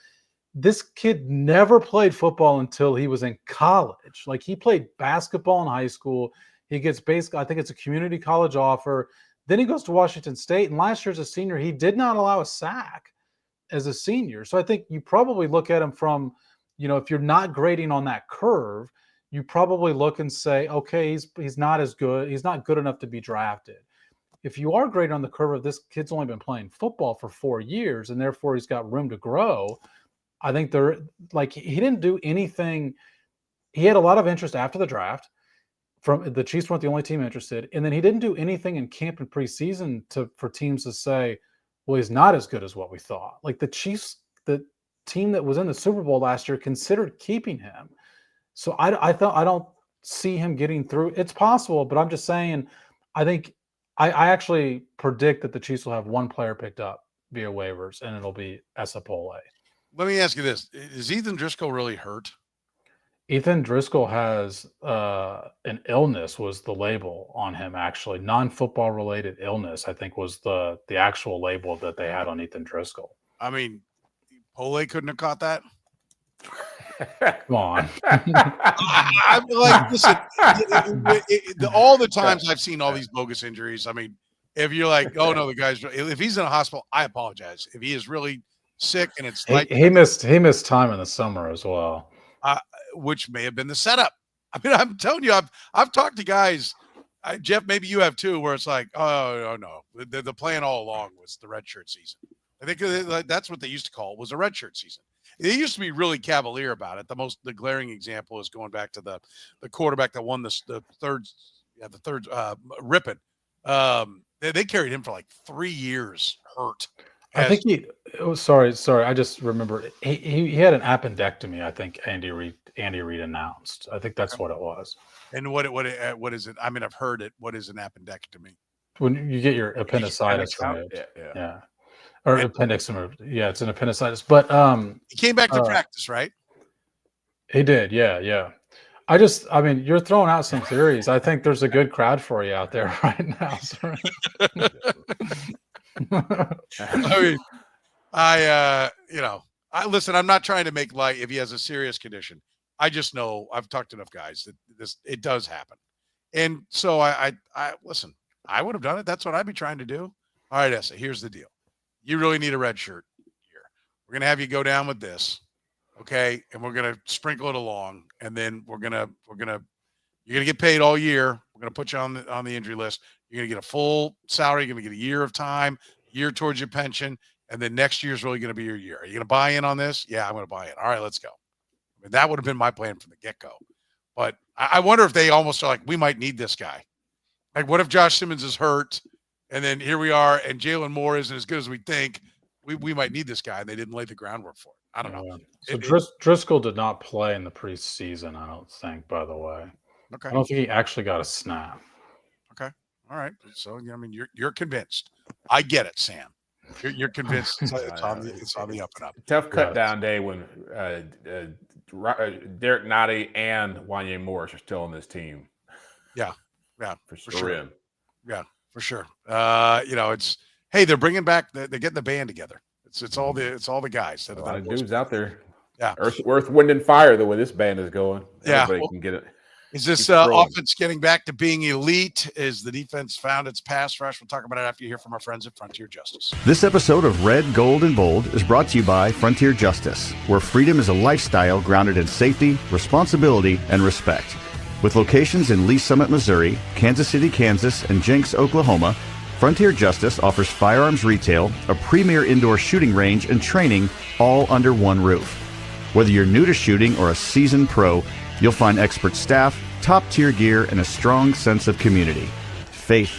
this kid never played football until he was in college. Like, he played basketball in high school. He gets I think it's a community college offer. Then he goes to Washington State. And last year as a senior, he did not allow a sack as a senior. So I think you probably look at him from, if you're not grading on that curve, you probably look and say, okay, he's not as good. He's not good enough to be drafted. If you are grading on the curve of this kid's only been playing football for 4 years, and therefore he's got room to grow, I think he didn't do anything. He had a lot of interest after the draft. From the Chiefs weren't the only team interested, and then he didn't do anything in camp and preseason for teams to say, well, he's not as good as what we thought. Like, the Chiefs, the team that was in the Super Bowl last year, considered keeping him. So I don't see him getting through. It's possible, but I'm just saying, I think I actually predict that the Chiefs will have 1 player picked up via waivers, and it'll be Esapole. Let me ask you this: is Ethan Driscoll really hurt? Ethan Driscoll has an illness, was the label on him, actually. Non-football related illness, I think, was the actual label that they had on Ethan Driscoll. I mean, Pole couldn't have caught that. Come on. I'm like, listen, all the times I've seen all these bogus injuries, I mean, if you're like, oh, no, if he's in a hospital, I apologize. If he is really sick and it's like he missed time in the summer as well. Which may have been the setup. I mean, I'm telling you, I've talked to guys, Jeff, maybe you have too, where it's like, oh no, the plan all along was the redshirt season. I think that's what they used to call it, was a redshirt season. They used to be really cavalier about it. The glaring example is going back to the quarterback that won the third Rippon. They carried him for like 3 years hurt. I think sorry. I just remembered he had an appendectomy. I think Andy Reid announced. I think that's what it was. And what is it? I mean, I've heard it. What is an appendectomy? When you get your appendicitis removed. Yeah. Or appendix removed. Yeah, it's an appendicitis. But he came back to practice, right? He did. Yeah. I mean, you're throwing out some theories. I think there's a good crowd for you out there right now. I mean, listen, I'm not trying to make light if he has a serious condition. I just know I've talked to enough guys that it does happen. And so I listen, I would have done it. That's what I'd be trying to do. All right, Essa, here's the deal. You really need a red shirt here. We're going to have you go down with this. Okay. And we're going to sprinkle it along. And then you're going to get paid all year. We're going to put you on the injury list. You're going to get a full salary. You're going to get a year of time, year towards your pension. And then next year is really going to be your year. Are you going to buy in on this? Yeah, I'm going to buy in. All right, let's go. I mean, that would have been my plan from the get-go. But I wonder if they almost are like, we might need this guy. Like, what if Josh Simmons is hurt? And then here we are, and Jalen Moore isn't as good as we think. We might need this guy, and they didn't lay the groundwork for it. I don't know. So Driscoll did not play in the preseason, I don't think, by the way. Okay. I don't think he actually got a snap. Okay. All right. So, I mean, you're convinced. I get it, Sam. You're convinced it's on the up and up. Tough cut down day when Derrick Nnadi and Wanya Morris are still on this team. Yeah, for sure. Yeah, for sure. They're bringing back. They're getting the band together. It's all the guys. A lot of dudes out there. Yeah, Earth, Wind, and Fire. The way this band is going. Everybody can get it. Is this offense getting back to being elite? Is the defense found its pass rush? We'll talk about it after you hear from our friends at Frontier Justice. This episode of Red, Gold, and Bold is brought to you by Frontier Justice, where freedom is a lifestyle grounded in safety, responsibility, and respect. With locations in Lee Summit, Missouri, Kansas City, Kansas, and Jenks, Oklahoma, Frontier Justice offers firearms retail, a premier indoor shooting range, and training all under one roof. Whether you're new to shooting or a seasoned pro, you'll find expert staff, top-tier gear, and a strong sense of community. Faith,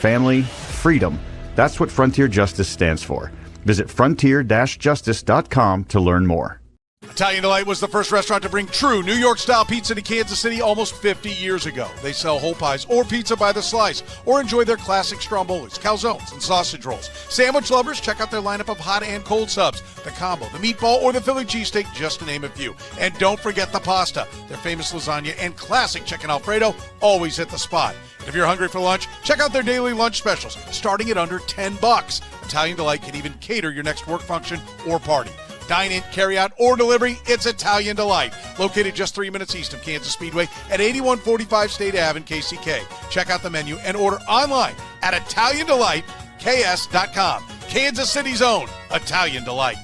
family, freedom. That's what Frontier Justice stands for. Visit frontier-justice.com to learn more. Italian Delight was the first restaurant to bring true New York-style pizza to Kansas City almost 50 years ago. They sell whole pies or pizza by the slice, or enjoy their classic strombolis, calzones, and sausage rolls. Sandwich lovers, check out their lineup of hot and cold subs, the combo, the meatball, or the Philly cheesesteak, just to name a few. And don't forget the pasta. Their famous lasagna and classic chicken Alfredo always hit the spot. And if you're hungry for lunch, check out their daily lunch specials, starting at under $10. Italian Delight can even cater your next work function or party. Dine in, carry out, or delivery, it's Italian Delight. Located just 3 minutes east of Kansas Speedway at 8145 State Ave in KCK. Check out the menu and order online at ItalianDelightKS.com. Kansas City's own Italian Delight.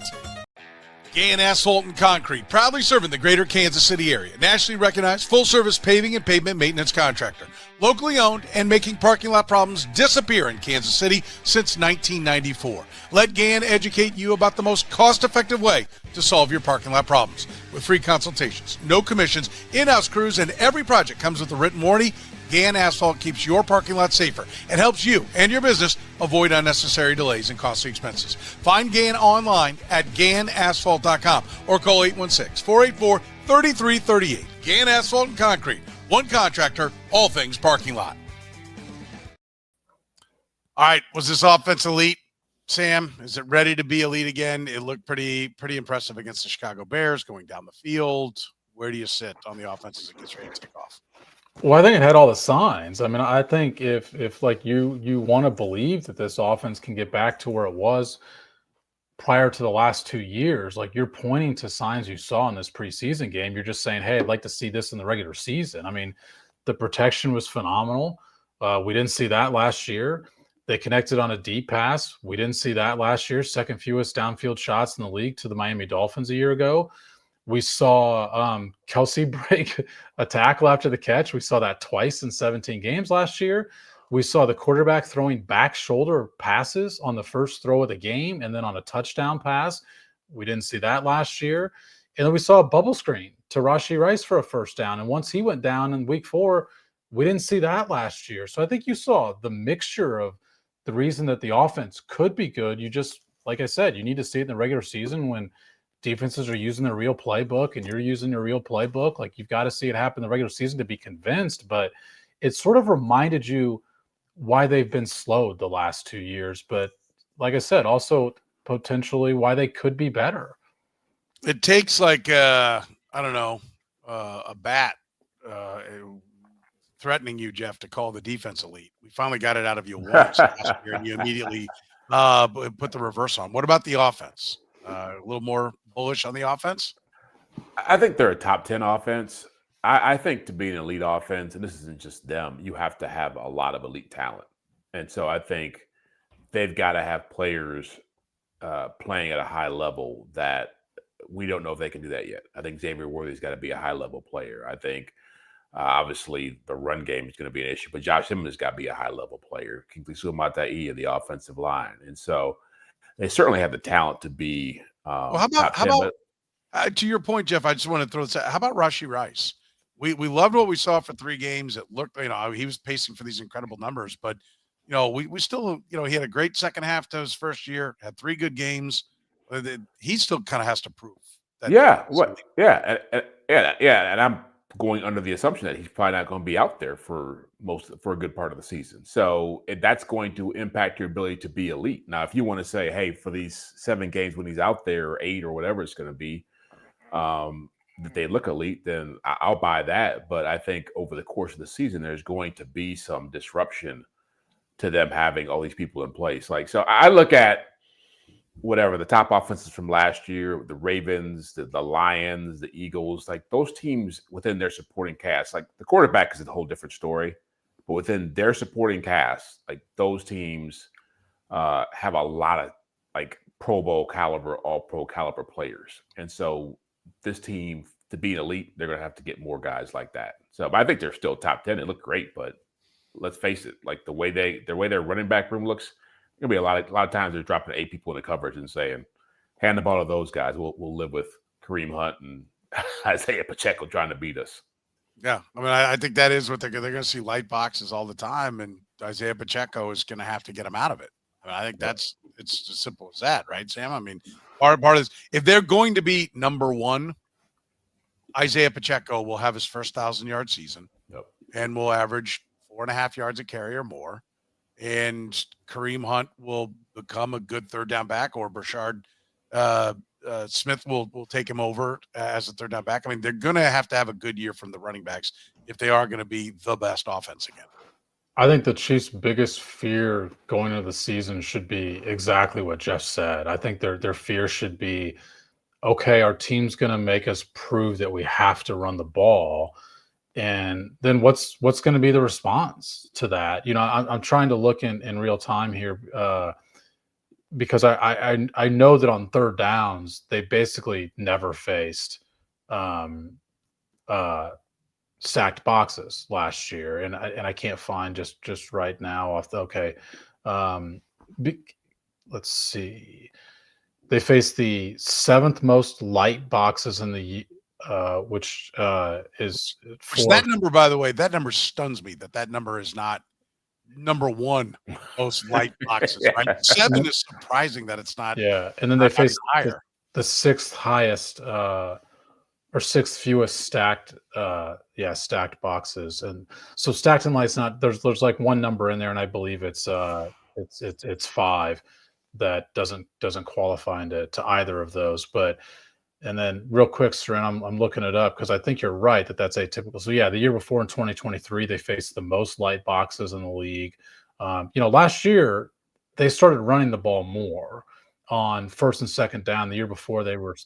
Gann Asphalt and Concrete, proudly serving the greater Kansas City area. Nationally recognized full-service paving and pavement maintenance contractor. Locally owned and making parking lot problems disappear in Kansas City since 1994. Let Gann educate you about the most cost-effective way to solve your parking lot problems. With free consultations, no commissions, in-house crews, and every project comes with a written warranty, Gann Asphalt keeps your parking lot safer and helps you and your business avoid unnecessary delays and costly expenses. Find Gann online at GannAsphalt.com or call 816-484-3338. Gann Asphalt and Concrete. One contractor, all things parking lot. All right, was this offense elite, Sam? Is it ready to be elite again? It looked pretty impressive against the Chicago Bears going down the field. Where do you sit on the offense as it gets ready to take off? Well, I think it had all the signs. I mean, I think if like you want to believe that this offense can get back to where it was prior to the last 2 years, like you're pointing to signs you saw in this preseason game. You're just saying, hey, I'd like to see this in the regular season. I mean, the protection was phenomenal. We didn't see that last year. They connected on a deep pass. We didn't see that last year. Second fewest downfield shots in the league to the Miami Dolphins a year ago. We saw Kelsey break a tackle after the catch. We saw that twice in 17 games last year. We saw the quarterback throwing back shoulder passes on the first throw of the game and then on a touchdown pass. We didn't see that last year. And then we saw a bubble screen to Rashee Rice for a first down. And once he went down in week 4, we didn't see that last year. So I think you saw the mixture of the reason that the offense could be good. You just, like I said, you need to see it in the regular season when defenses are using their real playbook and you're using your real playbook. Like, you've got to see it happen in the regular season to be convinced. But it sort of reminded you why they've been slowed the last 2 years. But like I said, also potentially why they could be better. It takes like, a bat threatening you, Jeff, to call the defense elite. We finally got it out of you once last year, and you immediately put the reverse on. What about the offense? A little more bullish on the offense? I think they're a top 10 offense. I think to be an elite offense, and this isn't just them, you have to have a lot of elite talent. And so I think they've got to have players playing at a high level that we don't know if they can do that yet. I think Xavier Worthy's got to be a high-level player. I think obviously the run game is going to be an issue, but Josh Simmons has got to be a high-level player. Kingsley Suamata'i in the offensive line. And so they certainly have the talent to be how about to your point, Jeff, I just want to throw this out. How about Rashee Rice? We loved what we saw for 3 games. It looked, he was pacing for these incredible numbers, but we still, he had a great second half to his first year, had 3 good games. He still kind of has to prove that. And I'm going under the assumption that he's probably not going to be out there for a good part of the season. So that's going to impact your ability to be elite. Now, if you want to say, hey, for these 7 games when he's out there, or 8 or whatever it's going to be, that they look elite, then I'll buy that. But I think over the course of the season, there's going to be some disruption to them having all these people in place. Like, so I look at whatever the top offenses from last year, the Ravens, the Lions, the Eagles, like those teams within their supporting cast, like the quarterback is a whole different story, but within their supporting cast, like those teams have a lot of like Pro Bowl caliber, all pro caliber players. And so this team, to be an elite, they're going to have to get more guys like that. So but I think they're still top 10. They look great, but let's face it, like the way their running back room looks, gonna be a lot of times they're dropping 8 people in the coverage and saying, hand the ball to those guys. We'll live with Kareem Hunt and Isaiah Pacheco trying to beat us. Yeah, I mean, I think that is what they're going to see, light boxes all the time, and Isaiah Pacheco is going to have to get him out of it. I mean, I think it's as simple as that, right, Sam? I mean, part of this, if they're going to be number one, Isaiah Pacheco will have his first 1,000-yard season and will average 4.5 yards a carry or more. And Kareem Hunt will become a good third down back, or Brashard Smith will take him over as a third down back. I mean, they're going to have a good year from the running backs if they are going to be the best offense again. I think the Chiefs' biggest fear going into the season should be exactly what Jeff said. I think their fear should be, okay, our team's going to make us prove that we have to run the ball. And then what's going to be the response to that? You know, I'm trying to look in real time here because I know that on third downs they basically never faced sacked boxes last year, and I can't find just right now off the let's see. They faced the 7th most light boxes in the which is that number, by the way, that number stuns me that number is not number one most light boxes, right? 7 is surprising that it's not. Yeah, and then they faced higher. The 6th highest or 6th fewest stacked boxes. And so stacked and light's not, there's like one number in there, and I believe it's 5 that doesn't qualify into either of those. But and then real quick, Soren, I'm looking it up because I think you're right that's atypical. So yeah, the year before in 2023, they faced the most light boxes in the league. Last year they started running the ball more on first and second down. The year before they were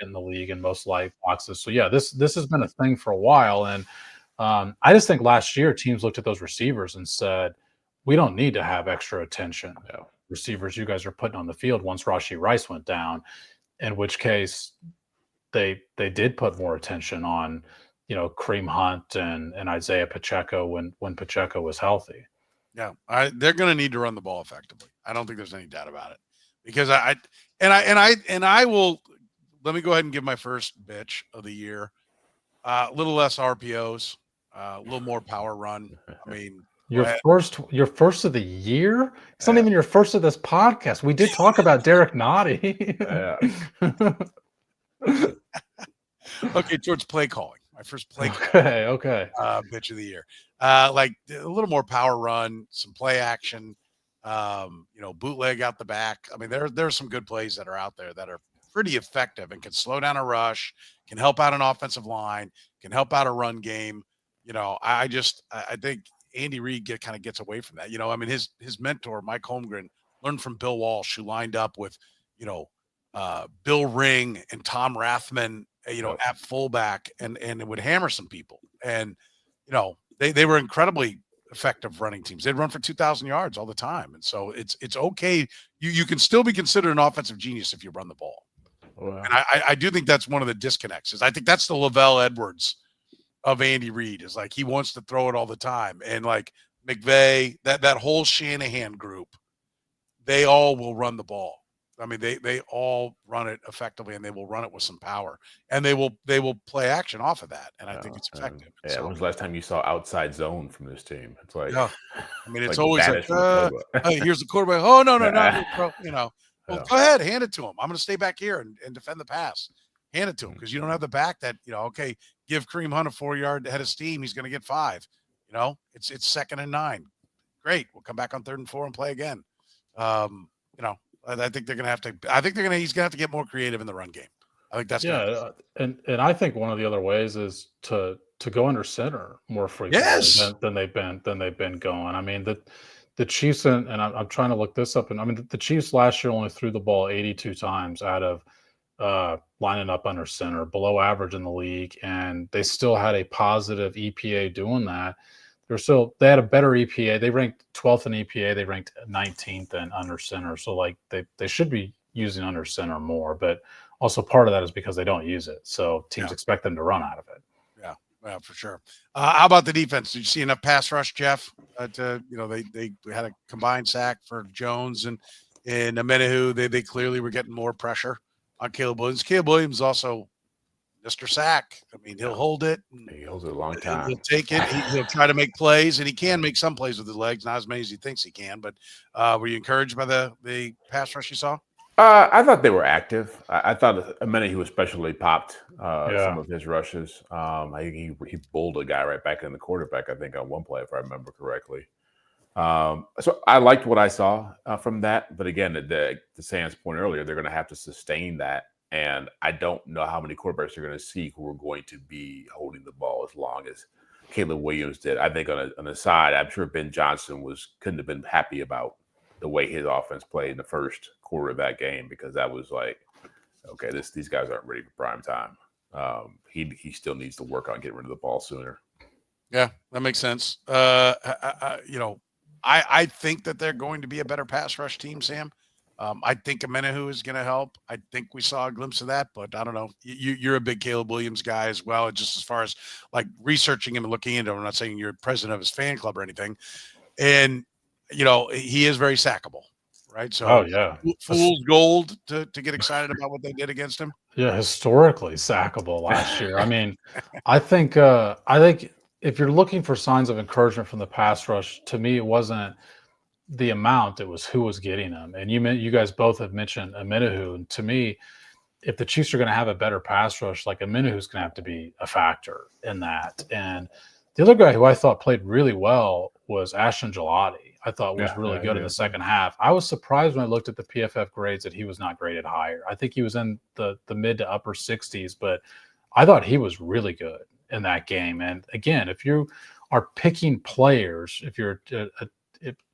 in the league in most light boxes. So yeah, this has been a thing for a while. And I just think last year teams looked at those receivers and said, we don't need to have extra attention. Receivers you guys are putting on the field once Rashee Rice went down. In which case, they did put more attention on, Kareem Hunt and Isaiah Pacheco when Pacheco was healthy. Yeah, they're going to need to run the ball effectively. I don't think there's any doubt about it, because I will. Let me go ahead and give my first bitch of the year. A little less RPOs, a little more power run. I mean. Your first of the year? It's not even your first of this podcast. We did talk about Derrick Nnadi. Okay, towards play calling. My first play okay. Bitch of the year. Like a little more power run, some play action, bootleg out the back. I mean, there's some good plays that are out there that are pretty effective and can slow down a rush, can help out an offensive line, can help out a run game. I think Andy Reid kind of gets away from that. I mean, his mentor, Mike Holmgren, learned from Bill Walsh, who lined up with, Bill Ring and Tom Rathman, at fullback and would hammer some people. And, they were incredibly effective running teams. They'd run for 2,000 yards all the time. And so it's okay. You can still be considered an offensive genius if you run the ball. Wow. And I do think that's one of the disconnects. I think that's the Lavelle Edwards of Andy Reid, is like he wants to throw it all the time. And like McVay, that whole Shanahan group, they all will run the ball. I mean, they all run it effectively, and they will run it with some power, and they will play action off of that. And I think it's effective. Yeah. When was the last time you saw outside zone from this team? It's like, I mean, it's like always like, here's the quarterback. Oh, no, well, go ahead, hand it to him. I'm going to stay back here and defend the pass. Hand it to him, because you don't have the back that, okay, give Kareem Hunt a 4-yard head of steam. He's going to get 5. It's 2nd and 9. Great. We'll come back on 3rd and 4 and play again. I think they're going to have to. He's going to have to get more creative in the run game. I think that's and I think one of the other ways is to go under center more frequently than they've been going. I mean, the Chiefs and I'm trying to look this up, and I mean the Chiefs last year only threw the ball 82 times out of lining up under center, below average in the league, and they still had a positive EPA doing that. They had a better EPA. They ranked 12th in EPA. They ranked 19th in under center. So like they should be using under center more, but also part of that is because they don't use it. So teams expect them to run out of it. Yeah, for sure. How about the defense? Did you see enough pass rush, Jeff? They had a combined sack for Jones and Amenahu. They clearly were getting more pressure on Caleb Williams. Caleb Williams also Mr. Sack. I mean, he'll hold it. He holds it a long time. He'll take it. He'll try to make plays, and he can make some plays with his legs, not as many as he thinks he can. But were you encouraged by the pass rush you saw? I thought they were active. I thought a minute he was especially popped some of his rushes. I think he bowled a guy right back in the quarterback, I think, on one play, if I remember correctly. So I liked what I saw from that. But again, to Sam's point earlier, they're going to have to sustain that. And I don't know how many quarterbacks they're going to see who are going to be holding the ball as long as Caleb Williams did. I think on the side, I'm sure Ben Johnson couldn't have been happy about the way his offense played in the first quarter of that game, because that was like, okay, these guys aren't ready for prime time. He still needs to work on getting rid of the ball sooner. Yeah, that makes sense. I think that they're going to be a better pass rush team, Sam. I think Amenahu is going to help. I think we saw a glimpse of that, but I don't know. You're a big Caleb Williams guy as well. Just as far as like researching him and looking into him, I'm not saying you're president of his fan club or anything. And, he is very sackable, right? So, fool's gold to get excited about what they did against him. Yeah, historically sackable last year. I mean, I think if you're looking for signs of encouragement from the pass rush, to me, it wasn't the amount, it was who was getting them. And you guys both have mentioned Amenahu. And to me, if the Chiefs are going to have a better pass rush, like Amenahu's going to have to be a factor in that. And the other guy who I thought played really well was Ashton Gelati. I thought was really good in the second half. I was surprised when I looked at the PFF grades that he was not graded higher. I think he was in the mid to upper 60s, but I thought he was really good in that game. And again, if you are picking players, if you're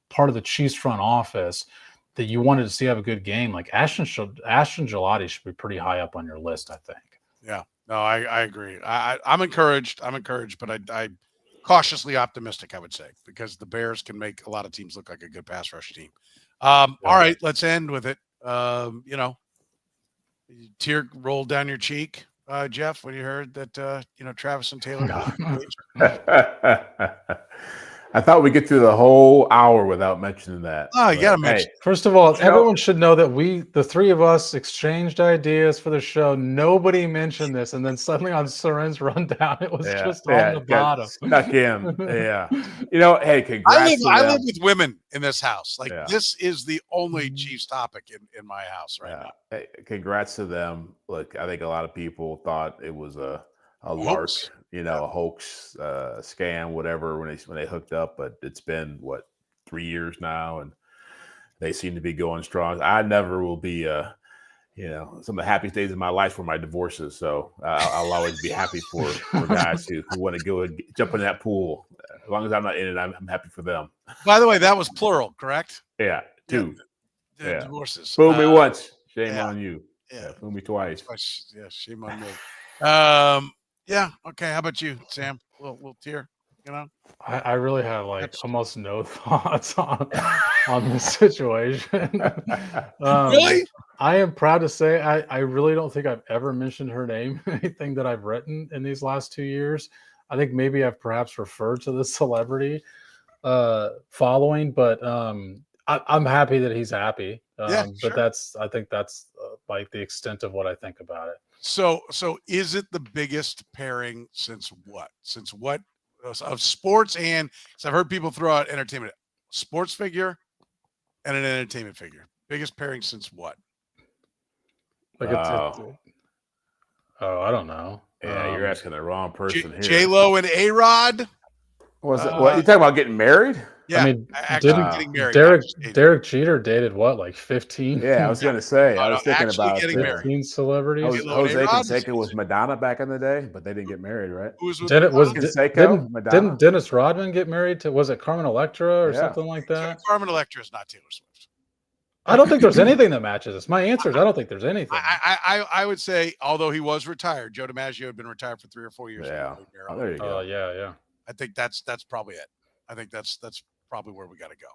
part of the Chiefs front office that you wanted to see have a good game, like Ashton Gelati should be pretty high up on your list, I think. Yeah, no, I agree. I'm encouraged. But I cautiously optimistic, I would say, because the Bears can make a lot of teams look like a good pass rush team. All right, let's end with it. Tear rolled down your cheek, Jeff, when you heard that Travis and Taylor. I thought we'd get through the whole hour without mentioning that. Oh, you got to mention. First of all, everyone should know that the three of us, exchanged ideas for the show. Nobody mentioned this, and then suddenly on Soren's rundown, it was just on the bottom. Snuck in. Yeah. Hey, congrats. I live with women in this house. This is the only Chiefs topic in my house right now. Hey, congrats to them. Look, I think a lot of people thought it was a lark, a hoax, scam, whatever, when they hooked up. But it's been 3 years now, and they seem to be going strong. I never will be, some of the happiest days of my life were my divorces. So I'll always be happy for guys who want to go and jump in that pool. As long as I'm not in it, I'm happy for them. By the way, that was plural, correct? Yeah, two. Divorces. Fool me once, shame on you. Yeah, fool me twice. Yeah, shame on me. Yeah. Okay. How about you, Sam? A little tear, I really have almost no thoughts on this situation. Really? I am proud to say I really don't think I've ever mentioned her name in anything that I've written in these last 2 years. I think maybe I've perhaps referred to the celebrity following, but I'm happy that he's happy. But I think that's the extent of what I think about it. So is it the biggest pairing since what? Of sports, and I've heard people throw out entertainment, sports figure and an entertainment figure. Biggest pairing since what? I don't know. Yeah, you're asking the wrong person here. J-Lo and A-Rod? Was it what? You talking about getting married? Yeah, getting married. Derek Jeter dated 15? Yeah, I was going to say. I was thinking about 15 celebrities. Jose Canseco was Madonna back in the day, but they didn't get married, right? Didn't Dennis Rodman get married to? Was it Carmen Electra or something like that? Carmen Electra is not Taylor Swift. I don't think there's anything that matches this. My answer is I don't think there's anything. I would say, although he was retired, Joe DiMaggio had been retired for 3 or 4 years. Yeah. There you go. Yeah. I think that's probably it. I think that's probably where we got to go,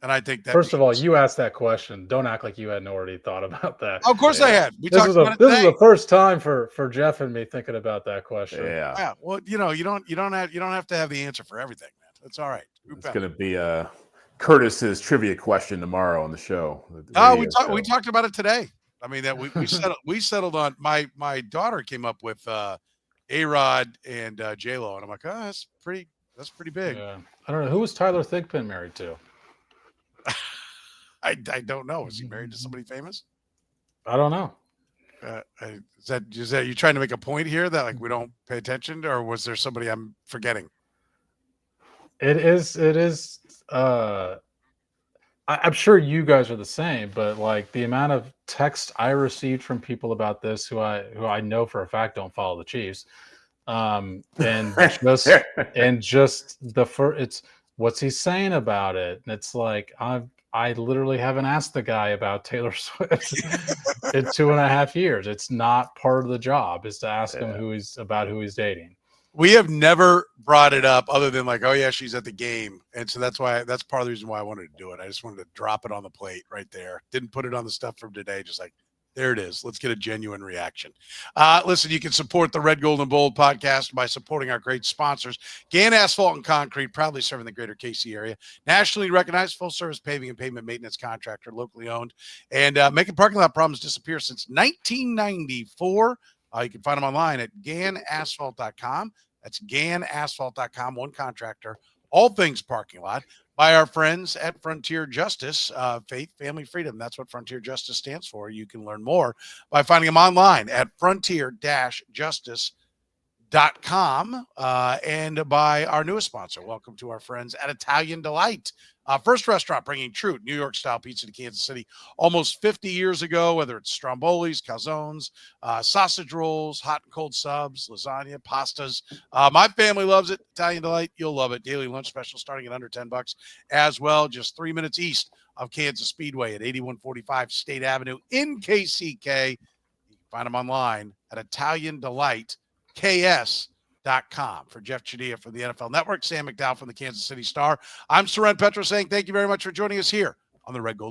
And I think that first of all, you asked that question. Don't act like you hadn't already thought about that. Of course I had. This is the first time for Jeff and me thinking about that question. Yeah. Yeah. Well, you don't have to have the answer for everything, man. That's all right. It's going to be Curtis's trivia question tomorrow on the show. We talked about it today. I mean, that we settled on my daughter came up with A-Rod and J-Lo, and I'm like, oh, that's pretty big. Yeah. I don't know. Who was Tyler Thigpen married to? I don't know. Is he married to somebody famous? I don't know. Is that you trying to make a point here that like we don't pay attention, or was there somebody I'm forgetting? It is. I'm sure you guys are the same, but like the amount of text I received from people about this who I know for a fact don't follow the Chiefs, and just it's what's he saying about it? And it's like I literally haven't asked the guy about Taylor Swift in 2.5 years. It's not part of the job is to ask him who he's dating. We have never brought it up other than like, oh yeah, she's at the game. And so that's part of the reason why I wanted to do it. I just wanted to drop it on the plate right there. Didn't put it on the stuff from today. Just like, there it is. Let's get a genuine reaction. Listen, you can support the Red, Gold, and Bold podcast by supporting our great sponsors. Gann Asphalt and Concrete, proudly serving the greater KC area. Nationally recognized full-service paving and pavement maintenance contractor, locally owned, and making parking lot problems disappear since 1994. You can find them online at GannAsphalt.com. That's GannAsphalt.com. One contractor, all things parking lot. By our friends at Frontier Justice, Faith, Family, Freedom. That's what Frontier Justice stands for. You can learn more by finding them online at frontier-justice.com and by our newest sponsor. Welcome to our friends at Italian Delight. First restaurant bringing true New York-style pizza to Kansas City almost 50 years ago, whether it's strombolis, calzones, sausage rolls, hot and cold subs, lasagna, pastas. My family loves it. Italian Delight, you'll love it. Daily lunch special starting at under $10 as well, just 3 minutes east of Kansas Speedway at 8145 State Avenue in KCK. You can find them online at ItalianDelightKS.com. For Jeff Chadiha from the NFL Network, Sam McDowell from the Kansas City Star, I'm Soren Petro saying thank you very much for joining us here on the Red Gold.